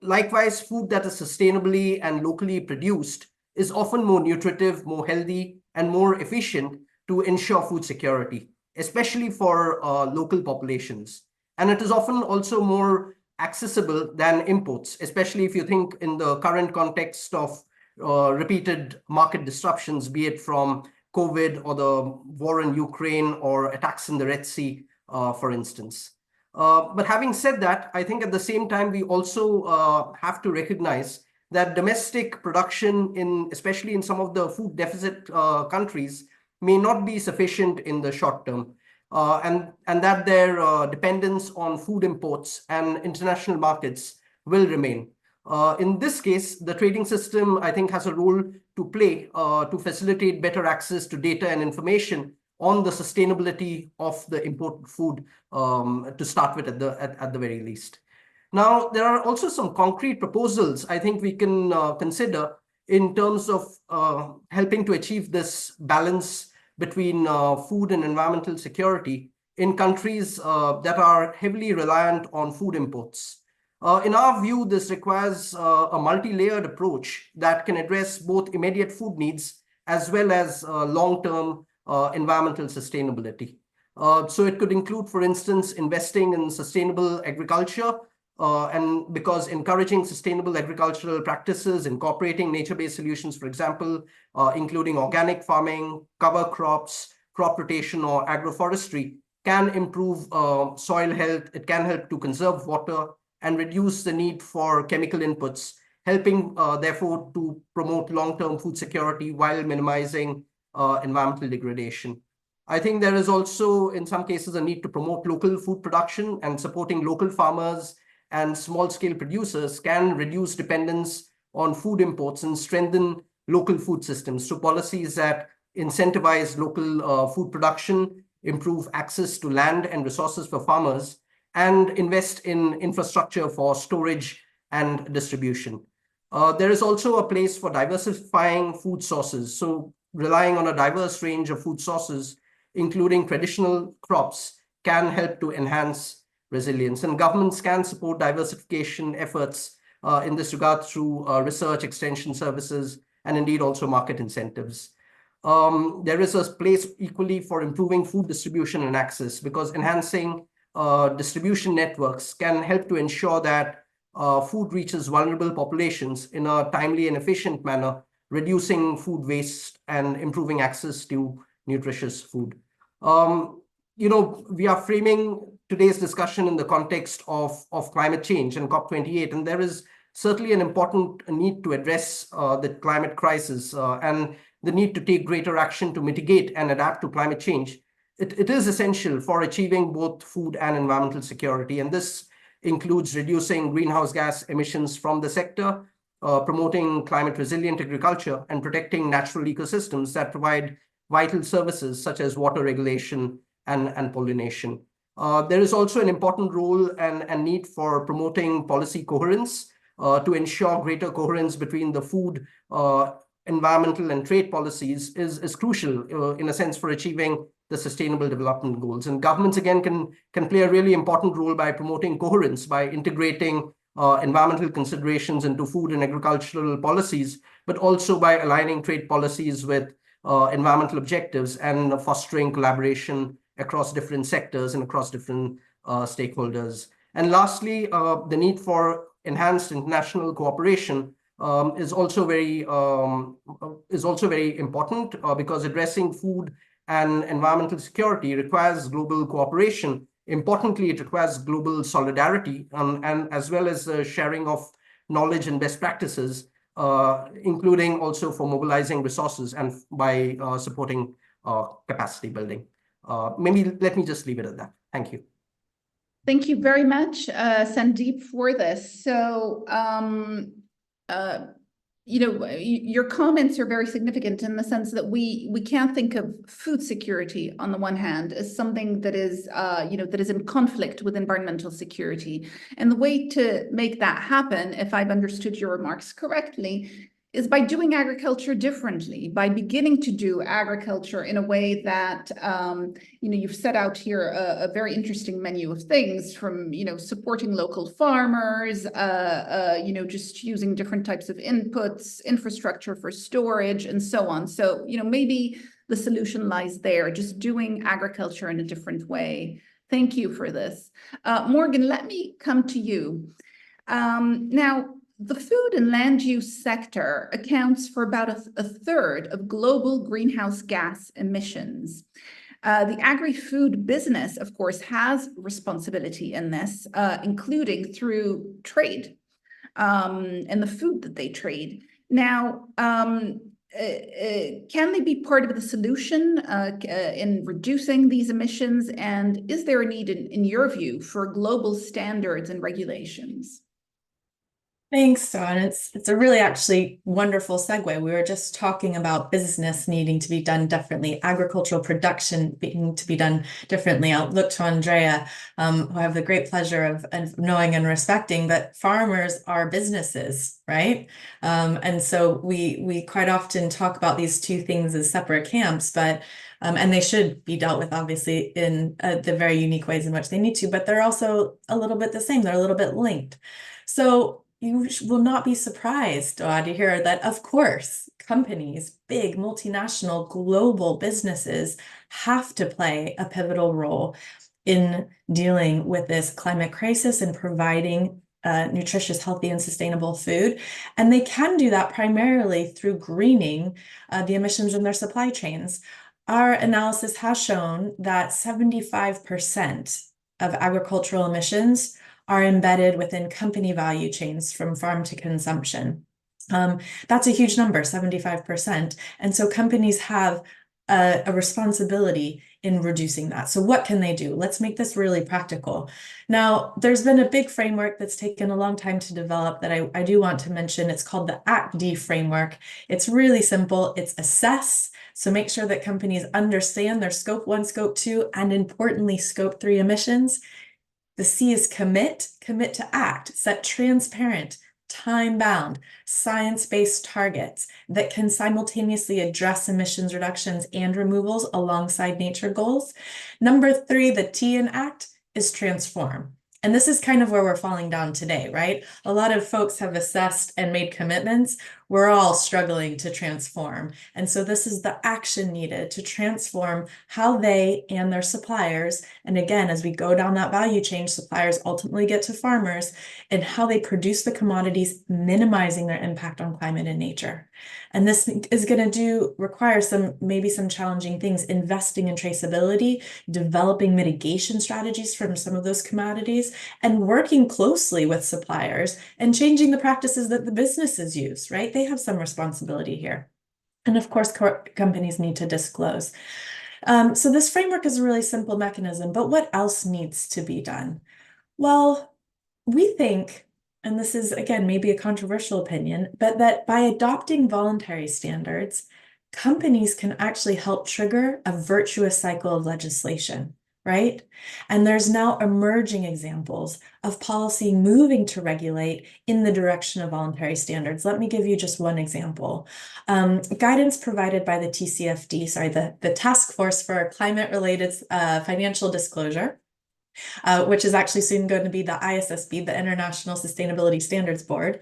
Likewise, food that is sustainably and locally produced is often more nutritive, more healthy, and more efficient to ensure food security, especially for local populations. And it is often also more accessible than imports, especially if you think in the current context of repeated market disruptions, be it from COVID or the war in Ukraine or attacks in the Red Sea, for instance. But having said that, I think at the same time, we also have to recognize that domestic production, especially in some of the food deficit countries, may not be sufficient in the short term, and that their dependence on food imports and international markets will remain. In this case, the trading system, I think, has a role to play to facilitate better access to data and information on the sustainability of the imported food, to start with at the very least. Now, there are also some concrete proposals I think we can consider in terms of helping to achieve this balance between food and environmental security in countries that are heavily reliant on food imports. In our view, this requires a multi-layered approach that can address both immediate food needs as well as long-term environmental sustainability. So it could include, for instance, investing in sustainable agriculture, and because encouraging sustainable agricultural practices, incorporating nature-based solutions, for example, including organic farming, cover crops, crop rotation, or agroforestry, can improve soil health. It can help to conserve water and reduce the need for chemical inputs, helping, therefore, to promote long-term food security while minimizing environmental degradation. I think there is also, in some cases, a need to promote local food production, and supporting local farmers and small-scale producers can reduce dependence on food imports and strengthen local food systems through policies that incentivize local food production, improve access to land and resources for farmers, and invest in infrastructure for storage and distribution. There is also a place for diversifying food sources. So relying on a diverse range of food sources, including traditional crops, can help to enhance resilience. And governments can support diversification efforts in this regard through research, extension services, and indeed also market incentives. There is a place equally for improving food distribution and access, because enhancing distribution networks can help to ensure that food reaches vulnerable populations in a timely and efficient manner, reducing food waste and improving access to nutritious food. We are framing today's discussion in the context of climate change and COP28, and there is certainly an important need to address the climate crisis and the need to take greater action to mitigate and adapt to climate change. It is essential for achieving both food and environmental security, and this includes reducing greenhouse gas emissions from the sector, promoting climate resilient agriculture, and protecting natural ecosystems that provide vital services such as water regulation and pollination. There is also an important role and need for promoting policy coherence to ensure greater coherence between the food, environmental and trade policies is crucial in a sense for achieving the sustainable development goals. And governments again can play a really important role by promoting coherence, by integrating environmental considerations into food and agricultural policies, but also by aligning trade policies with environmental objectives and fostering collaboration across different sectors and across different stakeholders. And lastly, the need for enhanced international cooperation is also very important because addressing food and environmental security requires global cooperation. Importantly, it requires global solidarity and as well as sharing of knowledge and best practices, including also for mobilizing resources and by supporting capacity building. Maybe let me just leave it at that. Thank you. Thank you very much, Sandeep, for this. So, your comments are very significant in the sense that we can't think of food security on the one hand as something that is, that is in conflict with environmental security. And the way to make that happen, if I've understood your remarks correctly, is by doing agriculture differently, by beginning to do agriculture in a way that, you've set out here a very interesting menu of things from, supporting local farmers, just using different types of inputs, infrastructure for storage, and so on. So, maybe the solution lies there, just doing agriculture in a different way. Thank you for this. Morgan, let me come to you. Now, the food and land use sector accounts for about a third of global greenhouse gas emissions. The agri-food business, of course, has responsibility in this, including through trade and the food that they trade. Now, can they be part of the solution in reducing these emissions? And is there a need, in your view, for global standards and regulations? Thanks, Dawn. It's a really actually wonderful segue. We were just talking about business needing to be done differently, agricultural production being to be done differently. I'll look to Andrea, who I have the great pleasure of knowing and respecting, but farmers are businesses, right? And so we quite often talk about these two things as separate camps, but and they should be dealt with, obviously, in the very unique ways in which they need to, but they're also a little bit the same. They're a little bit linked. So you will not be surprised, to hear that, of course, companies, big multinational global businesses have to play a pivotal role in dealing with this climate crisis and providing nutritious, healthy, and sustainable food. And they can do that primarily through greening the emissions in their supply chains. Our analysis has shown that 75% of agricultural emissions are embedded within company value chains from farm to consumption. That's a huge number, 75%. And so companies have a responsibility in reducing that. So what can they do? Let's make this really practical. Now, there's been a big framework that's taken a long time to develop that I do want to mention. It's called the ACT-D framework. It's really simple. It's assess. So make sure that companies understand their scope 1, scope 2, and importantly, scope 3 emissions. The C is commit to act, set transparent, time-bound, science-based targets that can simultaneously address emissions reductions and removals alongside nature goals. Number 3, the T in ACT, is transform. And this is kind of where we're falling down today, right? A lot of folks have assessed and made commitments. We're all struggling to transform. And so this is the action needed to transform how they and their suppliers, and again, as we go down that value chain, suppliers ultimately get to farmers, and how they produce the commodities, minimizing their impact on climate and nature. And this is going to require maybe some challenging things, investing in traceability, developing mitigation strategies from some of those commodities, and working closely with suppliers and changing the practices that the businesses use, right? They have some responsibility here. And of course, companies need to disclose. So this framework is a really simple mechanism, but what else needs to be done? Well, we think, and this is, again, maybe a controversial opinion, but that by adopting voluntary standards, companies can actually help trigger a virtuous cycle of legislation, right? And there's now emerging examples of policy moving to regulate in the direction of voluntary standards. Let me give you just one example. Guidance provided by the TCFD, the Task Force for Climate-Related Financial Disclosure, which is actually soon going to be the ISSB, the International Sustainability Standards Board.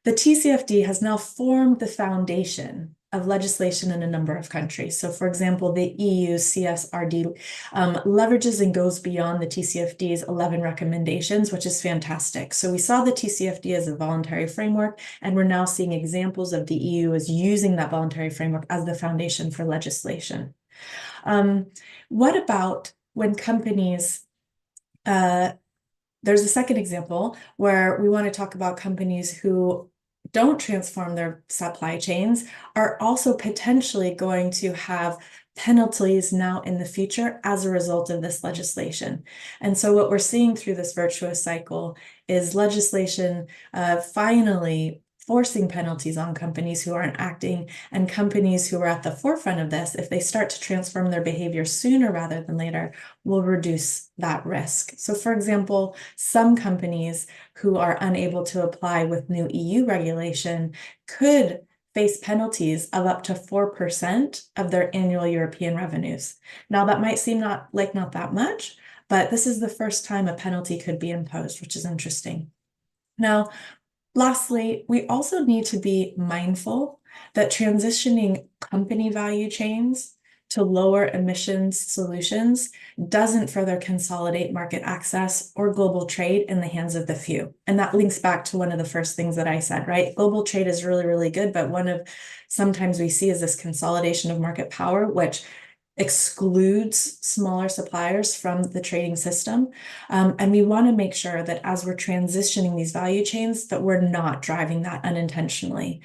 The TCFD has now formed the foundation of legislation in a number of countries. So for example, the EU CSRD leverages and goes beyond the TCFD's 11 recommendations, which is fantastic. So we saw the TCFD as a voluntary framework, and we're now seeing examples of the EU as using that voluntary framework as the foundation for legislation. What about when companies, there's a second example where we want to talk about companies who don't transform their supply chains are also potentially going to have penalties now in the future as a result of this legislation. And so what we're seeing through this virtuous cycle is legislation finally forcing penalties on companies who aren't acting, and companies who are at the forefront of this, if they start to transform their behavior sooner rather than later, will reduce that risk. So for example, some companies who are unable to apply with new EU regulation could face penalties of up to 4% of their annual European revenues. Now that might seem not that much, but this is the first time a penalty could be imposed, which is interesting. Now, lastly, we also need to be mindful that transitioning company value chains to lower emissions solutions doesn't further consolidate market access or global trade in the hands of the few. And that links back to one of the first things that I said, right? Global trade is really, really good, but sometimes we see is this consolidation of market power, which excludes smaller suppliers from the trading system. And we want to make sure that as we're transitioning these value chains, that we're not driving that unintentionally.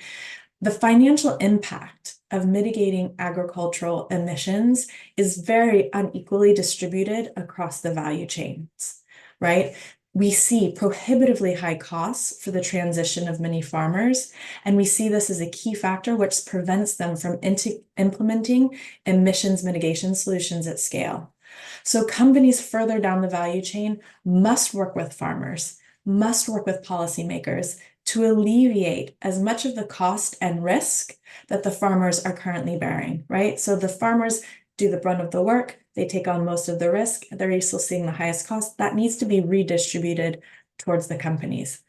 The financial impact of mitigating agricultural emissions is very unequally distributed across the value chains, right? We see prohibitively high costs for the transition of many farmers, and we see this as a key factor which prevents them from implementing emissions mitigation solutions at scale. So companies further down the value chain must work with farmers, must work with policymakers to alleviate as much of the cost and risk that the farmers are currently bearing, right? So the farmers do the brunt of the work, they take on most of the risk, they're still seeing the highest cost. That needs to be redistributed towards the companies.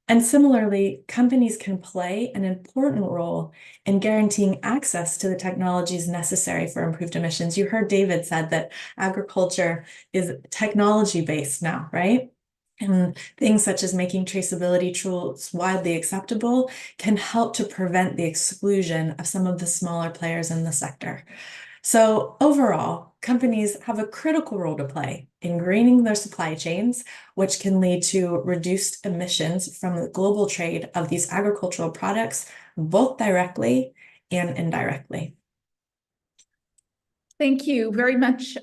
And similarly, companies can play an important role in guaranteeing access to the technologies necessary for improved emissions. You heard David said that agriculture is technology-based now, right? And things such as making traceability tools widely acceptable can help to prevent the exclusion of some of the smaller players in the sector. So overall, companies have a critical role to play in greening their supply chains, which can lead to reduced emissions from the global trade of these agricultural products, both directly and indirectly. Thank you very much,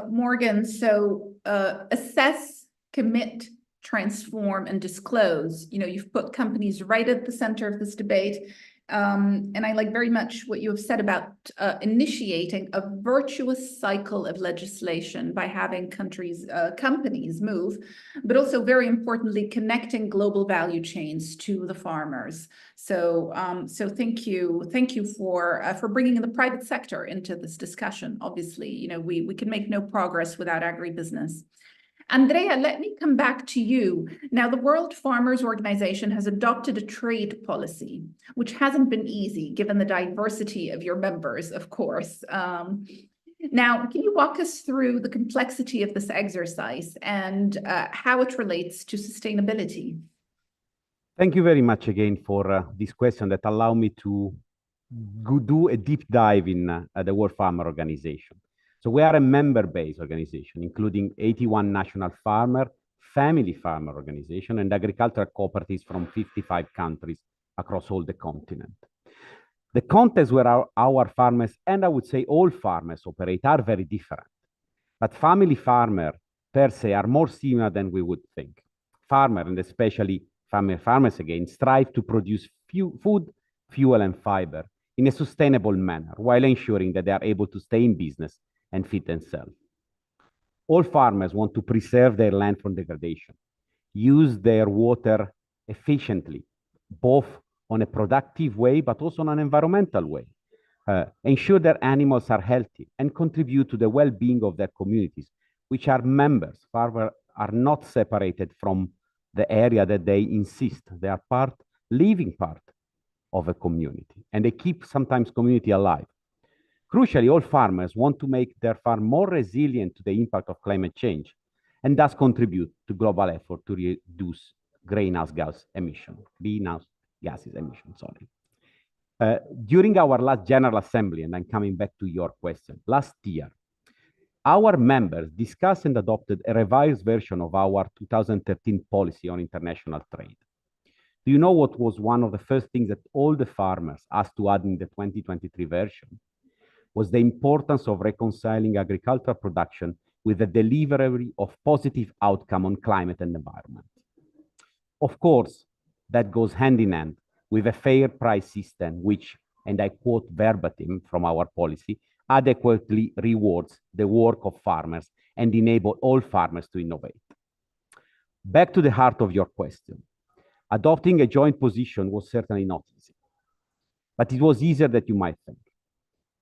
Morgan. So assess, commit, transform, and disclose. You've put companies right at the center of this debate. And I like very much what you have said about initiating a virtuous cycle of legislation by having companies move, but also very importantly, connecting global value chains to the farmers. So thank you for bringing the private sector into this discussion. Obviously, we can make no progress without agribusiness. Andrea, let me come back to you. Now, the World Farmers Organization has adopted a trade policy, which hasn't been easy given the diversity of your members, of course. Now, can you walk us through the complexity of this exercise and how it relates to sustainability? Thank you very much again for this question that allow me to do a deep dive in the World Farmer Organization. So we are a member-based organization, including 81 national family farmer organization, and agricultural cooperatives from 55 countries across all the continent. The context where our farmers, and I would say all farmers operate, are very different. But family farmers per se are more similar than we would think. Farmers, and especially family farmers again, strive to produce food, fuel, and fiber in a sustainable manner, while ensuring that they are able to stay in business and feed themselves. All farmers want to preserve their land from degradation, use their water efficiently, both on a productive way, but also on an environmental way. Ensure their animals are healthy and contribute to the well-being of their communities, which are members. Farmers are not separated from the area that they insist. They are living part of a community, and they keep sometimes community alive. Crucially, all farmers want to make their farm more resilient to the impact of climate change, and thus contribute to global effort to reduce greenhouse gases emission. During our last General Assembly, and I'm coming back to your question, last year, our members discussed and adopted a revised version of our 2013 policy on international trade. Do you know what was one of the first things that all the farmers asked to add in the 2023 version? Was the importance of reconciling agricultural production with the delivery of positive outcome on climate and environment. Of course, that goes hand in hand with a fair price system, which, and I quote verbatim from our policy, adequately rewards the work of farmers and enable all farmers to innovate. Back to the heart of your question. Adopting a joint position was certainly not easy, but it was easier than you might think.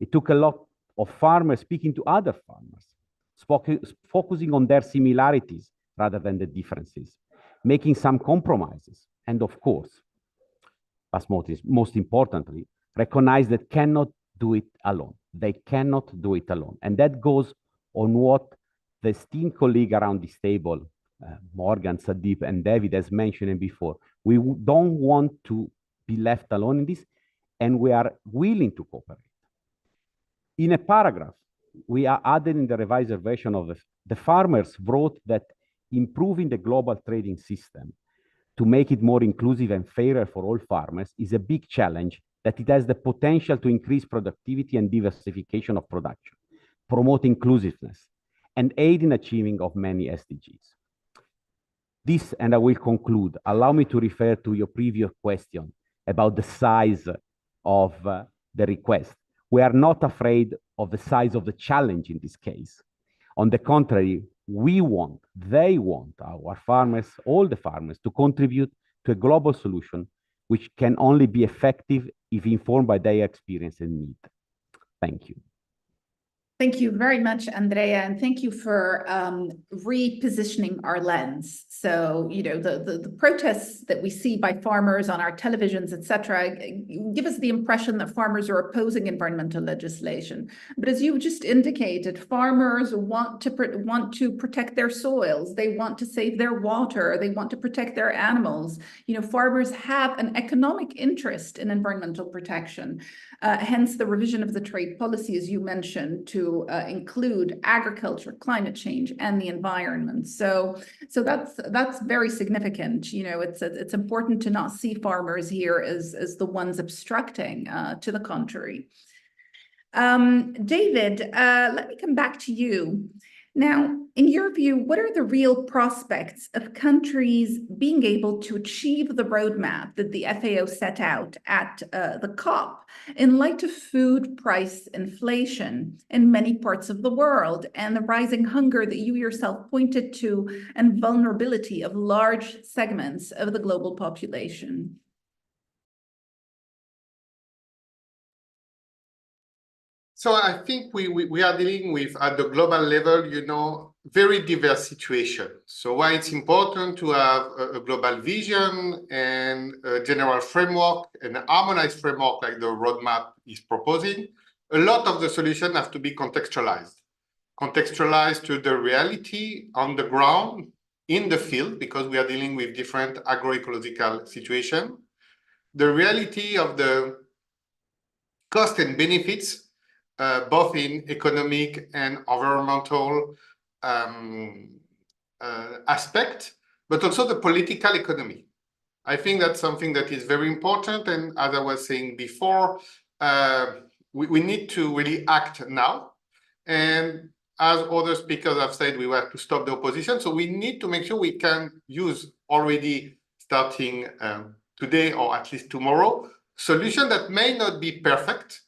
It took a lot of farmers speaking to other farmers, focusing on their similarities rather than the differences, making some compromises, and of course, but most importantly, recognize that cannot do it alone. They cannot do it alone. And that goes on what the esteemed colleague around this table, Morgan, Sandeep, and David has mentioned before. We don't want to be left alone in this, and we are willing to cooperate. In a paragraph, we are added in the revised version of the farmers wrote that improving the global trading system to make it more inclusive and fairer for all farmers is a big challenge, that it has the potential to increase productivity and diversification of production, promote inclusiveness, and aid in achieving of many SDGs. This, and I will conclude, allow me to refer to your previous question about the size of the request. We are not afraid of the size of the challenge in this case. On the contrary, they want our farmers, all the farmers, to contribute to a global solution which can only be effective if informed by their experience and need. Thank you. Thank you very much, Andrea, and thank you for repositioning our lens. So, you know, the protests that we see by farmers on our televisions, et cetera, give us the impression that farmers are opposing environmental legislation. But as you just indicated, farmers want to protect their soils. They want to save their water. They want to protect their animals. You know, farmers have an economic interest in environmental protection. Hence the revision of the trade policy, as you mentioned, to include agriculture, climate change, and the environment. So that's very significant. You know, it's important to not see farmers here as the ones obstructing. To the contrary. David, let me come back to you. Now, in your view, what are the real prospects of countries being able to achieve the roadmap that the FAO set out at the COP in light of food price inflation in many parts of the world and the rising hunger that you yourself pointed to and vulnerability of large segments of the global population? So I think we are dealing with, at the global level, you know, very diverse situation. So why it's important to have a global vision and a general framework, an harmonized framework like the roadmap is proposing, a lot of the solution have to be contextualized to the reality on the ground, in the field, because we are dealing with different agroecological situation, the reality of the cost and benefits, both in economic and environmental aspect, but also the political economy. I think that's something that is very important. And as I was saying before, we need to really act now. And as other speakers have said, we have to stop the opposition. So we need to make sure we can use already starting today or at least tomorrow, solution that may not be perfect,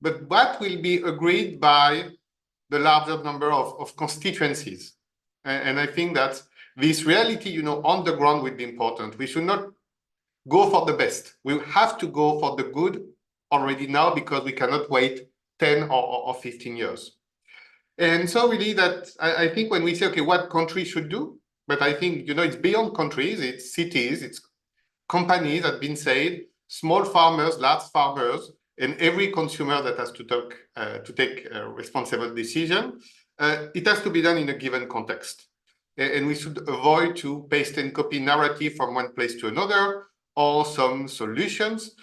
but what will be agreed by the larger number of constituencies. And I think that this reality, you know, on the ground will be important. We should not go for the best. We have to go for the good already now, because we cannot wait 10 or 15 years. And so really that, I think when we say, okay, what countries should do, but I think, you know, it's beyond countries, it's cities, it's companies that have been said, small farmers, large farmers, and every consumer that has to take a responsible decision. It has to be done in a given context. And we should avoid to paste and copy narrative from one place to another, or some solutions,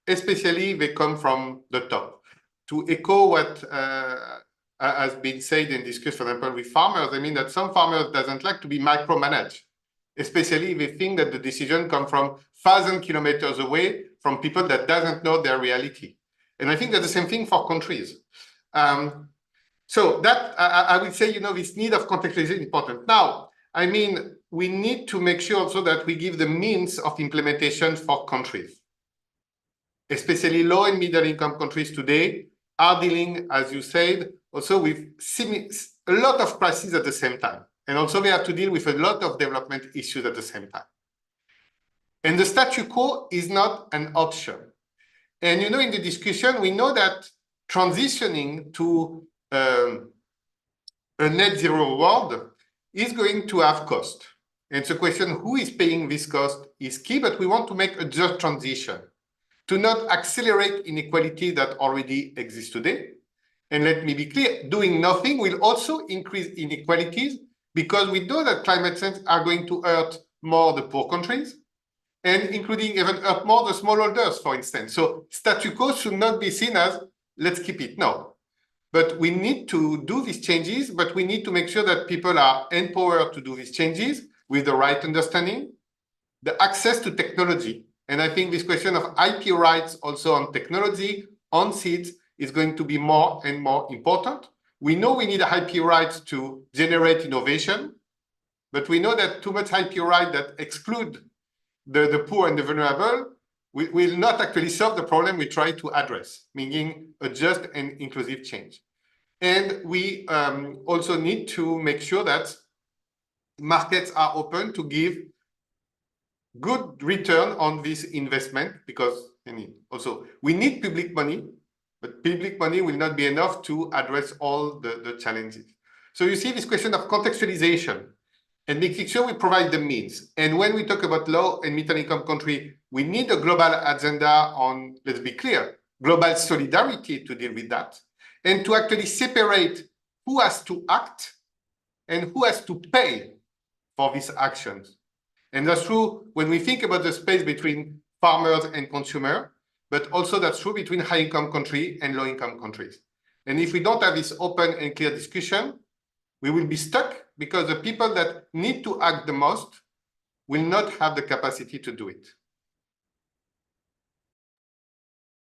especially if they come from the top. To echo what has been said and discussed, for example, with farmers, I mean that some farmers doesn't like to be micromanaged, especially if they think that the decision comes from 1,000 kilometers away from people that doesn't know their reality. And I think that's the same thing for countries. So that, I would say, you know, this need of contextualization is important. Now, I mean, we need to make sure also that we give the means of implementation for countries. Especially low and middle income countries today are dealing, as you said, also with a lot of crises at the same time. And also they have to deal with a lot of development issues at the same time. And the statu quo is not an option. And, you know, in the discussion, we know that transitioning to a net zero world is going to have cost. And the question, who is paying this cost, is key, but we want to make a just transition to not accelerate inequality that already exists today. And let me be clear, doing nothing will also increase inequalities, because we know that climate change are going to hurt more the poor countries, and including even hurt more the smallholders, for instance. So statu quo should not be seen as, let's keep it, no. But we need to do these changes, but we need to make sure that people are empowered to do these changes with the right understanding, the access to technology. And I think this question of IP rights also on technology, on seeds, is going to be more and more important. We know we need IP rights to generate innovation, but we know that too much IP right that exclude the poor and the vulnerable will not actually solve the problem we try to address, meaning a just and inclusive change. And we also need to make sure that markets are open to give good return on this investment, because also we need public money, but public money will not be enough to address all the challenges. So you see this question of contextualization and making sure we provide the means. And when we talk about low and middle income country, we need a global agenda on, let's be clear, global solidarity to deal with that, and to actually separate who has to act and who has to pay for these actions. And that's true when we think about the space between farmers and consumer, but also that's true between high-income countries and low-income countries. And if we don't have this open and clear discussion, we will be stuck, because the people that need to act the most will not have the capacity to do it.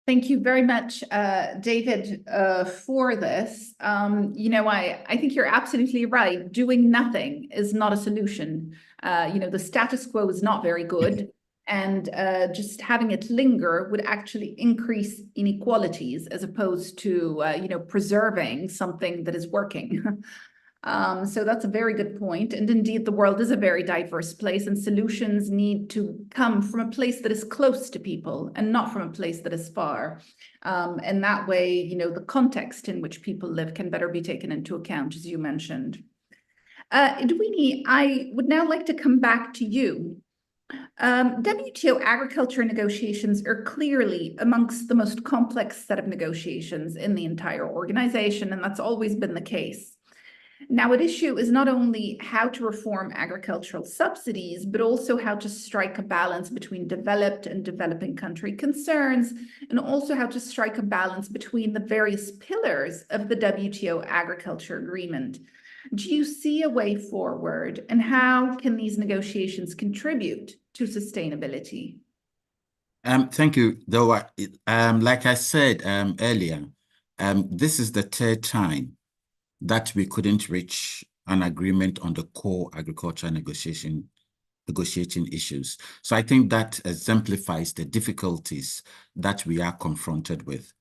Thank you very much, David, for this. You know, I think you're absolutely right. Doing nothing is not a solution. You know, the status quo is not very good. And just having it linger would actually increase inequalities, as opposed to, you know, preserving something that is working. So that's a very good point. And indeed, the world is a very diverse place, and solutions need to come from a place that is close to people and not from a place that is far. And that way, you know, the context in which people live can better be taken into account, as you mentioned. Edwini, I would now like to come back to you. WTO agriculture negotiations are clearly amongst the most complex set of negotiations in the entire organization, and that's always been the case. Now, at issue is not only how to reform agricultural subsidies, but also how to strike a balance between developed and developing country concerns, and also how to strike a balance between the various pillars of the WTO agriculture agreement. Do you see a way forward, and how can these negotiations contribute to sustainability? Thank you. Though, like I said earlier, this is the third time that we couldn't reach an agreement on the core agriculture negotiating issues. So I think that exemplifies the difficulties that we are confronted with.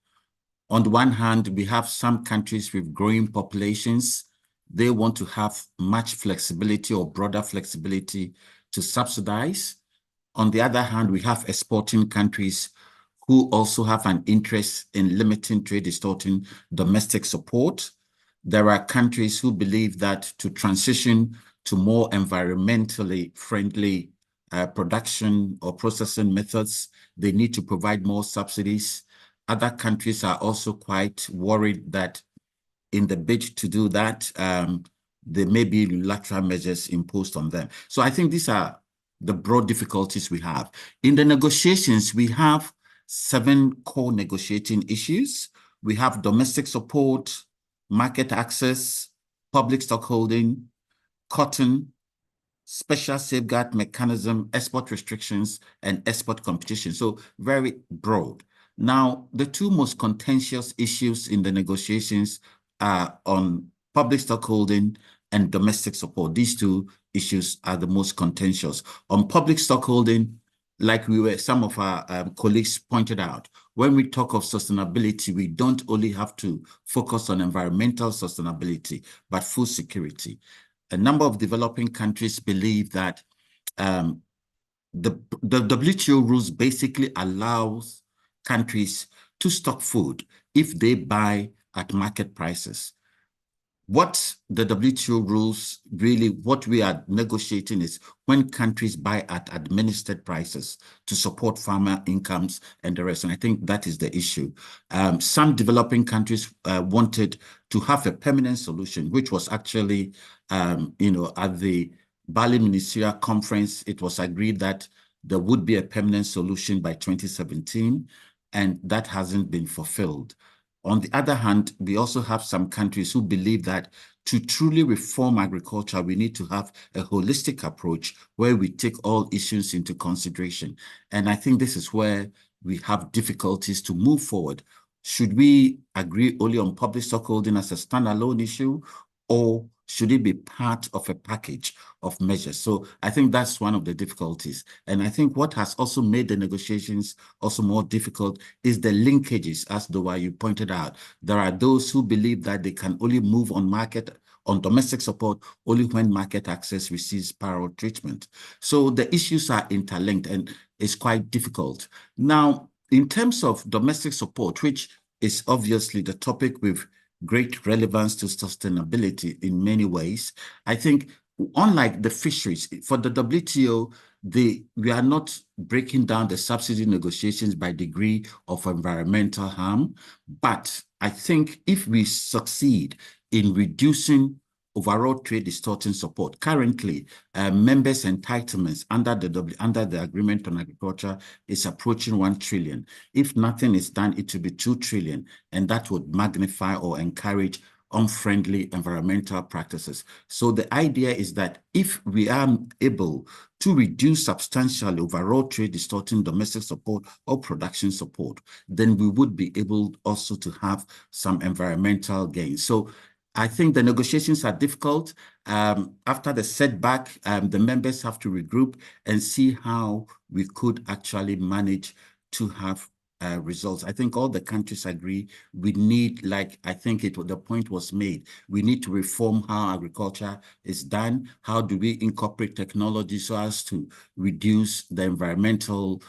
On the one hand, we have some countries with growing populations. They want to have much flexibility or broader flexibility to subsidize. On the other hand, we have exporting countries who also have an interest in limiting trade distorting domestic support. There are countries who believe that to transition to more environmentally friendly production or processing methods, they need to provide more subsidies. Other countries are also quite worried that in the bid to do that, there may be unilateral measures imposed on them. So I think these are the broad difficulties we have. In the negotiations, we have 7 core negotiating issues. We have domestic support, market access, public stockholding, cotton, special safeguard mechanism, export restrictions, and export competition. So very broad. Now, the 2 most contentious issues in the negotiations are on public stockholding and domestic support. These 2 issues are the most contentious. On public stockholding, like some of our colleagues pointed out, when we talk of sustainability, we don't only have to focus on environmental sustainability, but food security. A number of developing countries believe that the WTO rules basically allows countries to stock food if they buy at market prices. What the WTO rules really, what we are negotiating is when countries buy at administered prices to support farmer incomes and the rest. And I think that is the issue. Some developing countries wanted to have a permanent solution, which was actually, at the Bali Ministerial Conference, it was agreed that there would be a permanent solution by 2017, and that hasn't been fulfilled. On the other hand, we also have some countries who believe that to truly reform agriculture, we need to have a holistic approach where we take all issues into consideration. And I think this is where we have difficulties to move forward. Should we agree only on public stockholding as a standalone issue, or should it be part of a package of measures? So I think that's one of the difficulties. And I think what has also made the negotiations also more difficult is the linkages, as Dowa, you pointed out. There are those who believe that they can only move on domestic support only when market access receives parallel treatment. So the issues are interlinked and it's quite difficult. Now, in terms of domestic support, which is obviously the topic with great relevance to sustainability in many ways, I think unlike the fisheries, for the WTO, we are not breaking down the subsidy negotiations by degree of environmental harm, but I think if we succeed in reducing overall trade distorting support, currently members' entitlements under the Agreement on Agriculture is approaching 1 trillion. If nothing is done, it will be 2 trillion, and that would magnify or encourage unfriendly environmental practices. So the idea is that if we are able to reduce substantially overall trade distorting domestic support or production support, then we would be able also to have some environmental gains. So I think the negotiations are difficult. After the setback, the members have to regroup and see how we could actually manage to have results. I think all the countries agree we need, like I think the point was made, we need to reform how agriculture is done. How do we incorporate technology so as to reduce the environmental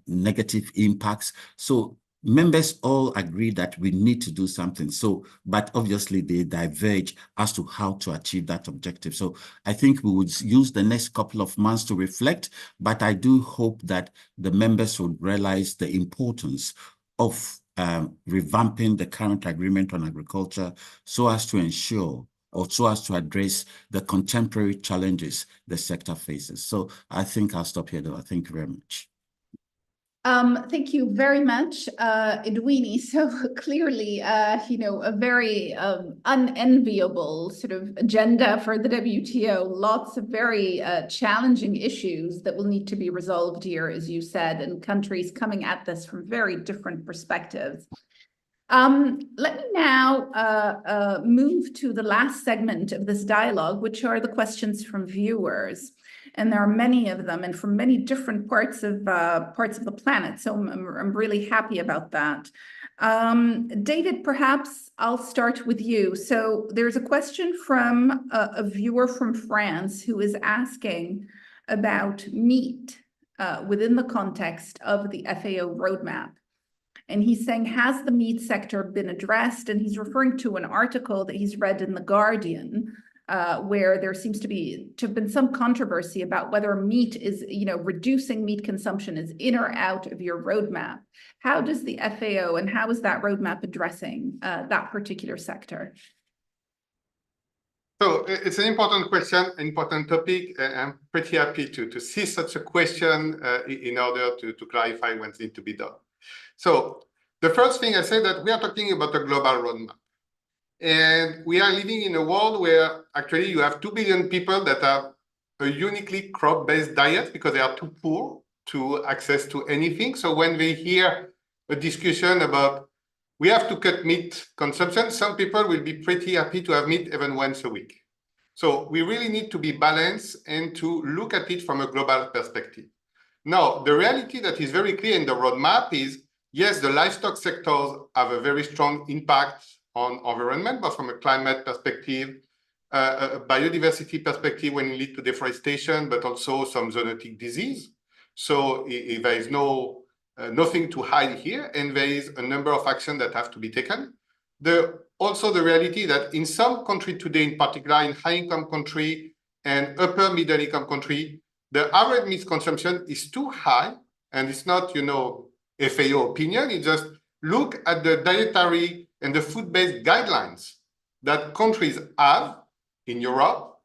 negative impacts? So members all agree that we need to do something. So, but obviously they diverge as to how to achieve that objective. So I think we would use the next couple of months to reflect, but I do hope that the members would realize the importance of revamping the current agreement on agriculture so as to ensure or so as to address the contemporary challenges the sector faces. So I think I'll stop here, though. Thank you very much. Thank you very much, Edwini. So clearly, a very unenviable sort of agenda for the WTO. Lots of very challenging issues that will need to be resolved here, as you said, and countries coming at this from very different perspectives. Let me now move to the last segment of this dialogue, which are the questions from viewers. And there are many of them, and from many different parts of the planet. So I'm really happy about that. David, perhaps I'll start with you. So there's a question from a viewer from France who is asking about meat within the context of the FAO roadmap. And he's saying, has the meat sector been addressed? And he's referring to an article that he's read in The Guardian, where there seems to have been some controversy about whether meat is, reducing meat consumption is in or out of your roadmap. How does the FAO and how is that roadmap addressing that particular sector? So it's an important question, important topic. I'm pretty happy to see such a question in order to clarify what needs to be done. So the first thing I say that we are talking about a global roadmap. And we are living in a world where actually you have 2 billion people that have a uniquely crop-based diet because they are too poor to access to anything. So when they hear a discussion about we have to cut meat consumption, some people will be pretty happy to have meat even once a week. So we really need to be balanced and to look at it from a global perspective. Now, the reality that is very clear in the roadmap is, yes, the livestock sectors have a very strong impact on environment, but from a climate perspective, a biodiversity perspective when it leads to deforestation, but also some zoonotic disease. So there is nothing to hide here, and there is a number of actions that have to be taken. Also the reality that in some countries today, in particular in high-income country and upper middle-income country, the average meat consumption is too high, and it's not, FAO opinion. It just look at the dietary and the food-based guidelines that countries have in Europe,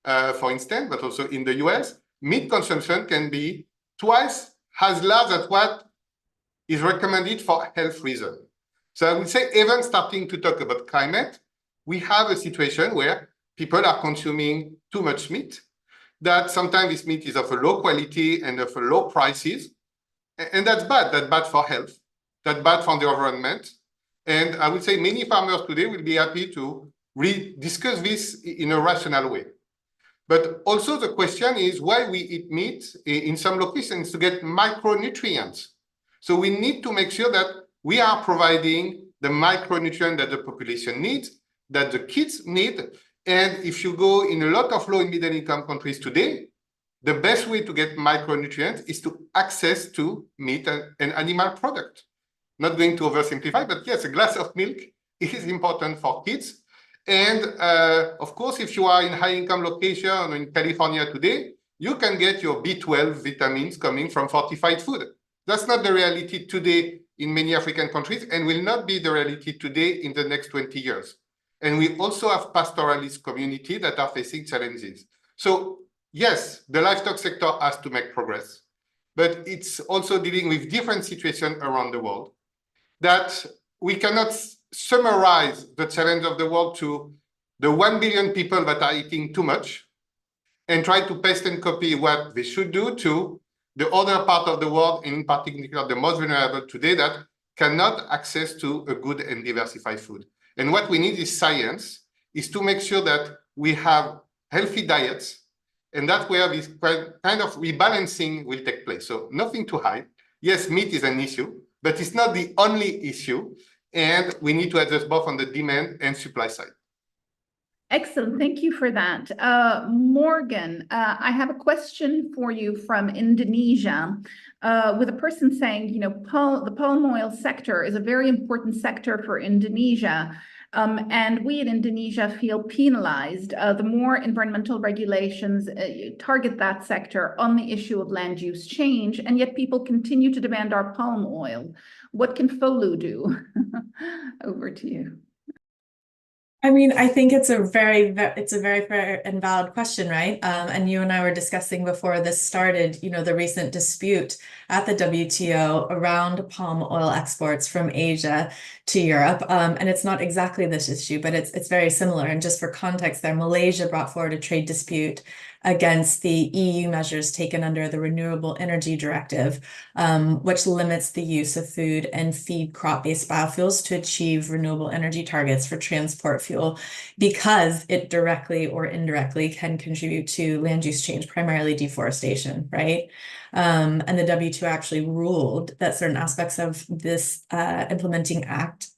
for instance, but also in the US. Meat consumption can be twice as large as what is recommended for health reasons. So I would say even starting to talk about climate, we have a situation where people are consuming too much meat, that sometimes this meat is of a low quality and of a low prices. And that's bad. That's bad for health. That's bad for the environment. And I would say many farmers today will be happy to discuss this in a rational way. But also the question is why we eat meat in some locations to get micronutrients. So we need to make sure that we are providing the micronutrient that the population needs, that the kids need. And if you go in a lot of low and middle income countries today, the best way to get micronutrients is to access to meat and animal product. Not going to oversimplify, but yes, a glass of milk is important for kids. And of course, if you are in high income location or in California today, you can get your B12 vitamins coming from fortified food. That's not the reality today in many African countries and will not be the reality today in the next 20 years. And we also have pastoralist community that are facing challenges. So yes, the livestock sector has to make progress, but it's also dealing with different situations around the world that we cannot summarize the challenge of the world to the 1 billion people that are eating too much and try to paste and copy what they should do to the other part of the world, and in particular the most vulnerable today that cannot access to a good and diversified food. And what we need is science, is to make sure that we have healthy diets, and that's where this kind of rebalancing will take place. So nothing to hide. Yes, meat is an issue, but it's not the only issue. And we need to address both on the demand and supply side. Excellent. Thank you for that. Morgan, I have a question for you from Indonesia, with a person saying, the palm oil sector is a very important sector for Indonesia. And we in Indonesia feel penalized the more environmental regulations target that sector on the issue of land use change, and yet people continue to demand our palm oil. What can FOLU do? Over to you. I mean, I think it's a very fair and valid question, right? And you and I were discussing before this started, the recent dispute at the WTO around palm oil exports from Asia to Europe. And it's not exactly this issue, but it's very similar. And just for context there, Malaysia brought forward a trade dispute against the EU measures taken under the Renewable Energy Directive, which limits the use of food and feed crop-based biofuels to achieve renewable energy targets for transport fuel, because it directly or indirectly can contribute to land use change, primarily deforestation, right? And the WTO actually ruled that certain aspects of this implementing act,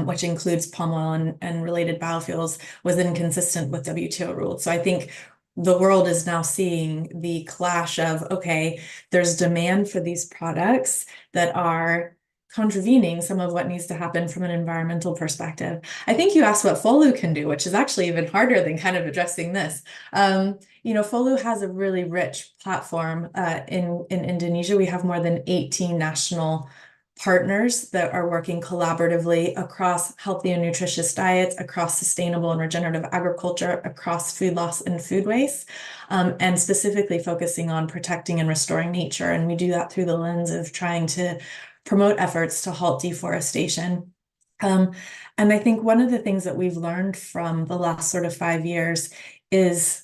which includes palm oil and related biofuels, was inconsistent with WTO rules. So I think the world is now seeing the clash of, okay, there's demand for these products that are contravening some of what needs to happen from an environmental perspective. I think you asked what FOLU can do, which is actually even harder than kind of addressing this. FOLU has a really rich platform in Indonesia. We have more than 18 national partners that are working collaboratively across healthy and nutritious diets, across sustainable and regenerative agriculture, across food loss and food waste, and specifically focusing on protecting and restoring nature. And we do that through the lens of trying to promote efforts to halt deforestation. And I think one of the things that we've learned from the last sort of 5 years is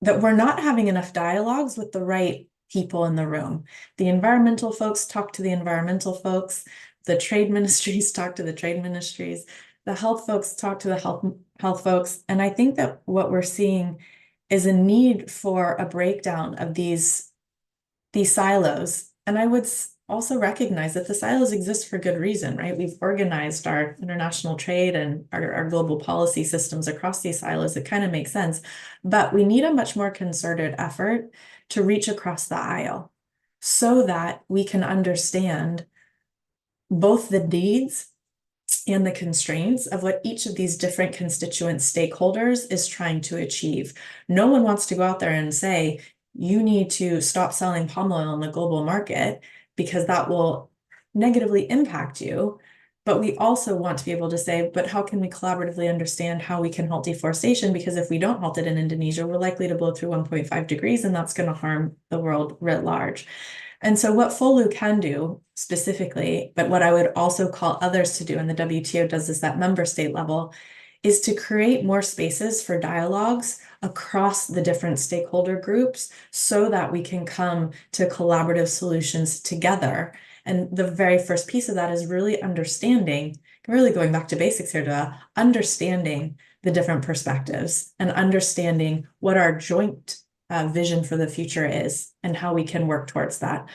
that we're not having enough dialogues with the right people in the room. The environmental folks talk to the environmental folks, the trade ministries talk to the trade ministries, the health folks talk to the health folks. And I think that what we're seeing is a need for a breakdown of these silos. And I would also recognize that the silos exist for good reason, right? We've organized our international trade and our global policy systems across these silos. It kind of makes sense, but we need a much more concerted effort to reach across the aisle so that we can understand both the needs and the constraints of what each of these different constituent stakeholders is trying to achieve. No one wants to go out there and say, you need to stop selling palm oil in the global market because that will negatively impact you. But we also want to be able to say, but how can we collaboratively understand how we can halt deforestation? Because if we don't halt it in Indonesia, we're likely to blow through 1.5 degrees, and that's going to harm the world writ large. And so what FOLU can do specifically, but what I would also call others to do, and the WTO does this at member state level, is to create more spaces for dialogues across the different stakeholder groups so that we can come to collaborative solutions together. And the very first piece of that is really understanding, really going back to basics here, understanding the different perspectives and understanding what our joint vision for the future is and how we can work towards that.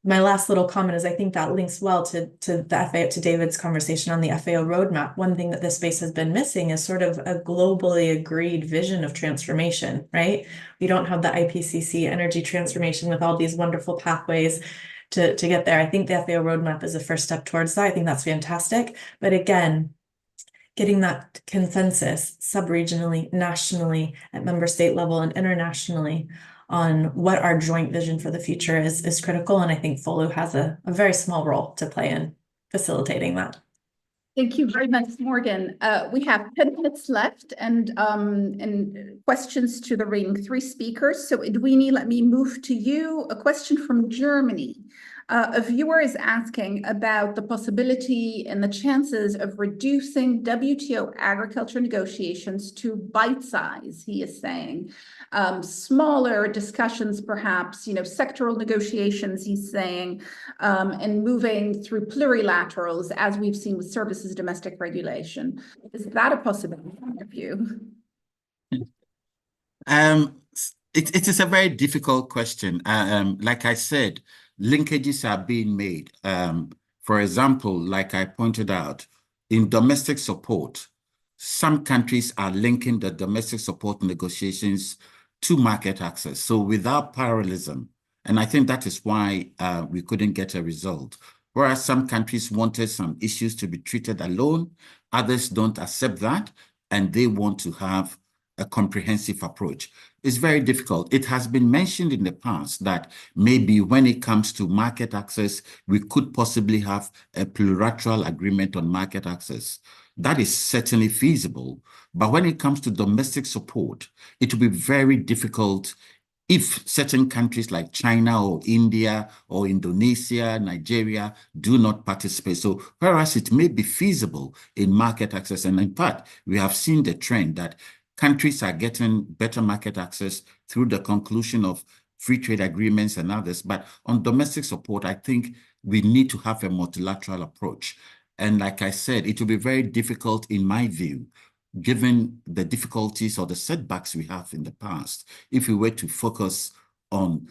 My last little comment is I think that links well to the FAO, to David's conversation on the FAO roadmap. One thing that this space has been missing is sort of a globally agreed vision of transformation, right? We don't have the IPCC energy transformation with all these wonderful pathways to get there. I think the FAO roadmap is a first step towards that. I think that's fantastic. But again, getting that consensus sub-regionally, nationally, at member state level and internationally on what our joint vision for the future is critical. And I think FOLU has a very small role to play in facilitating that. Thank you very much, Morgan. We have 10 minutes left and questions to the remaining 3 speakers. So Edwini, let me move to you. A question from Germany. A viewer is asking about the possibility and the chances of reducing WTO agriculture negotiations to bite size, he is saying. Smaller discussions, perhaps, sectoral negotiations, he's saying, and moving through plurilaterals, as we've seen with services domestic regulation. Is that a possibility in your view? It is a very difficult question. Like I said, linkages are being made. For example, like I pointed out, in domestic support, some countries are linking the domestic support negotiations to market access. So without parallelism, and I think that is why we couldn't get a result. Whereas some countries wanted some issues to be treated alone, others don't accept that, and they want to have a comprehensive approach. It's very difficult. It has been mentioned in the past that maybe when it comes to market access, we could possibly have a plurilateral agreement on market access. That is certainly feasible. But when it comes to domestic support, it will be very difficult if certain countries like China or India or Indonesia, Nigeria do not participate. So whereas it may be feasible in market access, and in fact, we have seen the trend that countries are getting better market access through the conclusion of free trade agreements and others. But on domestic support, I think we need to have a multilateral approach. And like I said, it will be very difficult, in my view, given the difficulties or the setbacks we have in the past, if we were to focus on,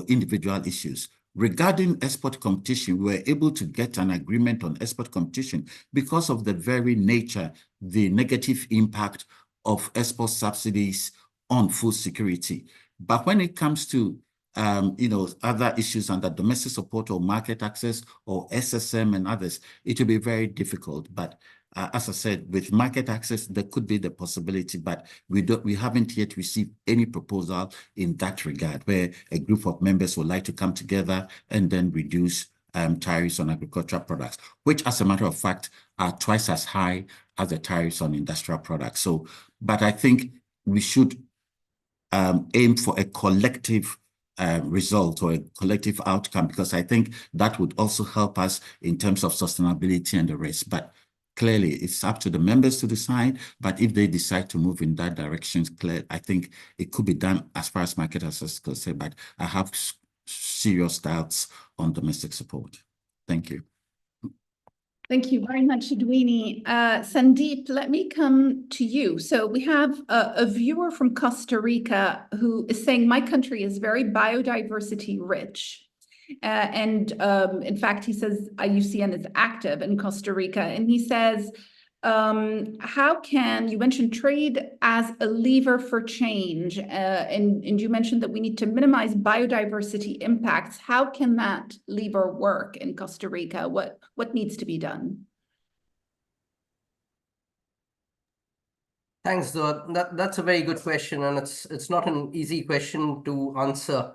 individual issues. Regarding export competition, we were able to get an agreement on export competition because of the very nature, the negative impact of export subsidies on food security. But when it comes to other issues under domestic support or market access or SSM and others, it will be very difficult. But as I said, with market access, there could be the possibility, but we haven't yet received any proposal in that regard, where a group of members would like to come together and then reduce tariffs on agricultural products, which, as a matter of fact, are twice as high as the tariffs on industrial products. So, but I think we should aim for a collective result or a collective outcome, because I think that would also help us in terms of sustainability and the rest. But clearly, it's up to the members to decide. But if they decide to move in that direction, I think it could be done as far as market access is concerned. But I have serious doubts on domestic support. Thank you. Thank you very much, Edwini. Sandeep, let me come to you. So we have a viewer from Costa Rica who is saying, my country is very biodiversity rich. In fact, he says IUCN is active in Costa Rica. And he says, how can, you mentioned trade as a lever for change, and you mentioned that we need to minimize biodiversity impacts. How can that lever work in Costa Rica? What needs to be done? Thanks, that's a very good question, and it's not an easy question to answer.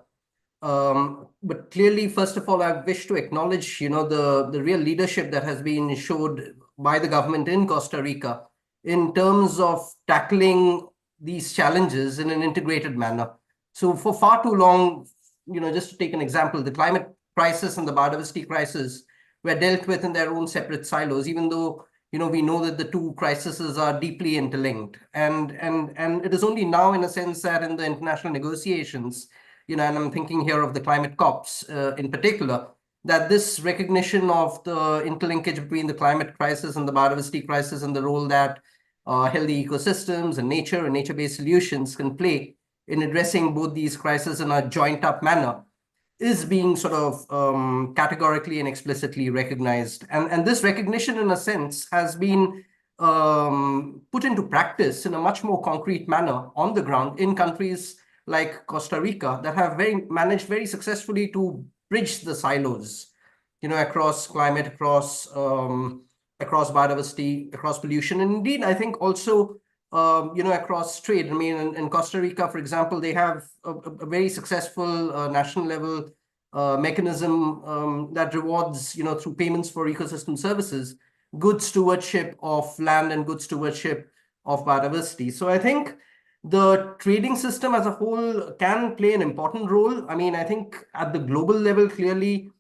But clearly, first of all, I wish to acknowledge, the real leadership that has been showed by the government in Costa Rica in terms of tackling these challenges in an integrated manner. So for far too long, just to take an example, the climate crisis and the biodiversity crisis were dealt with in their own separate silos, even though, we know that the two crises are deeply interlinked. And it is only now, in a sense, that in the international negotiations, and I'm thinking here of the climate COPs in particular, that this recognition of the interlinkage between the climate crisis and the biodiversity crisis and the role that healthy ecosystems and nature-based solutions can play in addressing both these crises in a joint-up manner is being sort of categorically and explicitly recognized. And this recognition, in a sense, has been put into practice in a much more concrete manner on the ground in countries like Costa Rica that have managed very successfully to bridge the silos, across climate, across biodiversity, across pollution, and indeed, I think also, across trade. I mean, in Costa Rica, for example, they have a very successful national level mechanism that rewards, through payments for ecosystem services, good stewardship of land and good stewardship of biodiversity. So I think the trading system as a whole can play an important role. I mean, I think at the global level, clearly,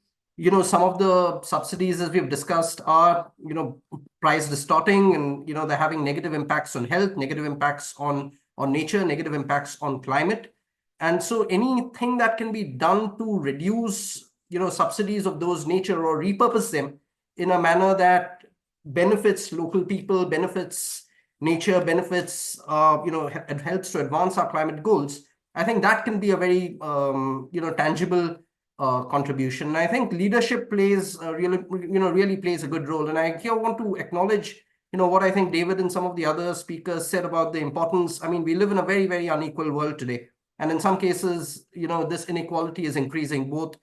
some of the subsidies, as we've discussed, are, price distorting, and, they're having negative impacts on health, negative impacts on nature, negative impacts on climate. And so anything that can be done to reduce, subsidies of those nature or repurpose them in a manner that benefits local people, benefits nature, benefits, it helps to advance our climate goals, I think that can be a very, tangible contribution. And I think leadership plays really plays a good role. And I here want to acknowledge, what I think David and some of the other speakers said about the importance. I mean, we live in a very, very unequal world today. And in some cases, this inequality is increasing both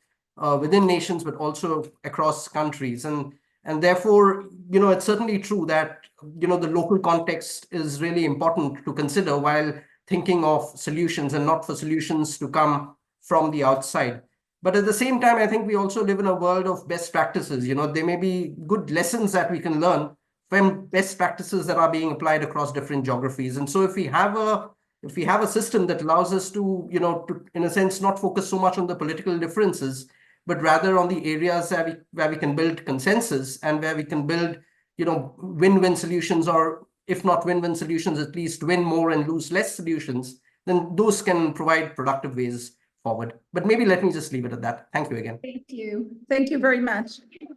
within nations, but also across countries. And therefore, it's certainly true that, the local context is really important to consider while thinking of solutions, and not for solutions to come from the outside. But at the same time, I think we also live in a world of best practices. There may be good lessons that we can learn from best practices that are being applied across different geographies. And so if we have a system that allows us to, to, in a sense, not focus so much on the political differences, but rather on the areas where we can build consensus and where we can build, win-win solutions, or if not win-win solutions, at least win more and lose less solutions, then those can provide productive ways forward. But maybe let me just leave it at that. Thank you again. Thank you. Thank you very much.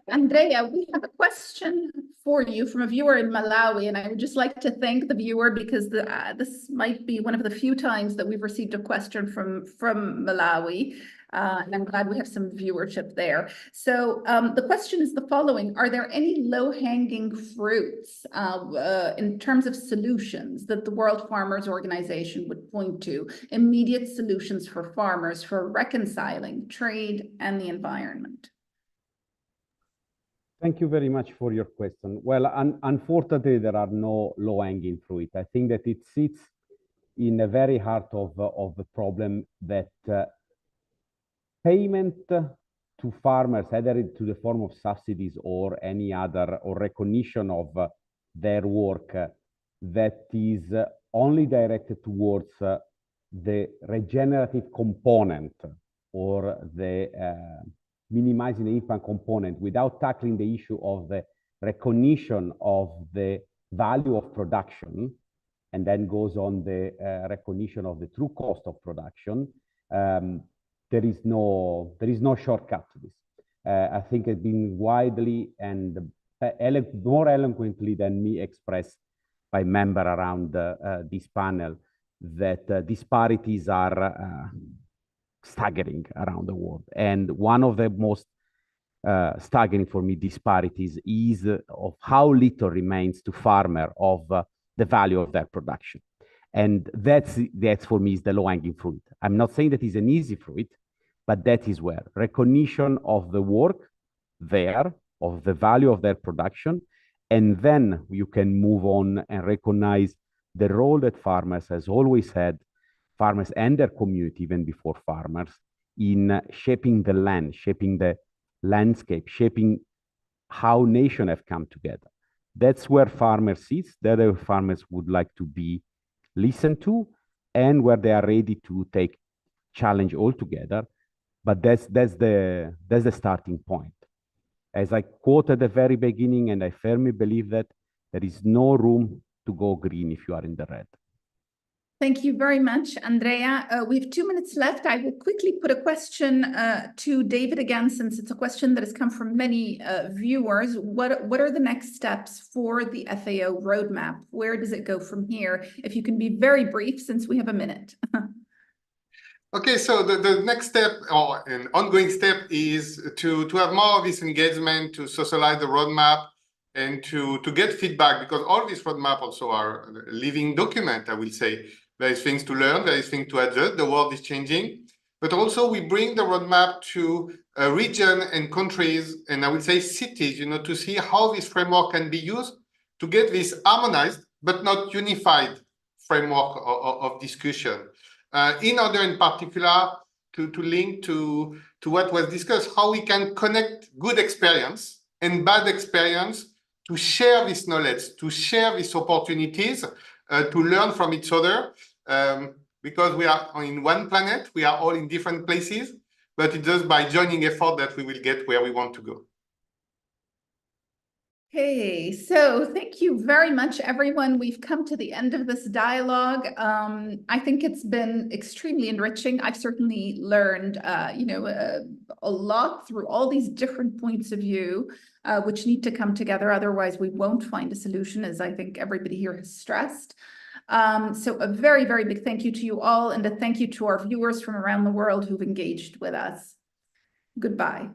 Andrea, we have a question for you from a viewer in Malawi, and I would just like to thank the viewer because this might be one of the few times that we've received a question from Malawi. And I'm glad we have some viewership there. So the question is the following: are there any low-hanging fruits in terms of solutions that the World Farmers Organization would point to, immediate solutions for farmers for reconciling trade and the environment? Thank you very much for your question. Well, unfortunately, there are no low-hanging fruit. I think that it sits in the very heart of the problem that payment to farmers, either to the form of subsidies or any other, or recognition of their work that is only directed towards the regenerative component or the minimizing the impact component without tackling the issue of the recognition of the value of production, and then goes on the recognition of the true cost of production. There is no shortcut to this. I think it's been widely and more eloquently than me expressed by member around this panel that disparities are staggering around the world. And one of the most staggering for me disparities is of how little remains to farmer of the value of their production. And that's for me is the low-hanging fruit. I'm not saying that is an easy fruit, but that is where recognition of the work there, of the value of their production, and then you can move on and recognize the role that farmers has always had, farmers and their community, even before farmers, in shaping the land, shaping the landscape, shaping how nations have come together. That's where farmers sit, that where farmers would like to be listened to, and where they are ready to take challenge altogether. But that's the starting point. As I quoted at the very beginning, and I firmly believe that there is no room to go green if you are in the red. Thank you very much, Andrea. We have 2 minutes left. I will quickly put a question to David again, since it's a question that has come from many viewers. What are the next steps for the FAO roadmap? Where does it go from here? If you can be very brief, since we have a minute. Okay, so the next step or an ongoing step is to have more of this engagement, to socialize the roadmap, and to get feedback, because all these roadmap also are a living document, I will say. There is things to learn, there is things to adjust, the world is changing. But also we bring the roadmap to a region and countries, and I will say cities, to see how this framework can be used to get this harmonized, but not unified framework of discussion. In order, in particular, to link to what was discussed, how we can connect good experience and bad experience to share this knowledge, to share these opportunities, to learn from each other, because we are in one planet, we are all in different places, but it's just by joining effort that we will get where we want to go. Okay, so thank you very much, everyone. We've come to the end of this dialogue. I think it's been extremely enriching. I've certainly learned, a lot through all these different points of view, which need to come together. Otherwise, we won't find a solution, as I think everybody here has stressed. So a very, very big thank you to you all, and a thank you to our viewers from around the world who've engaged with us. Goodbye.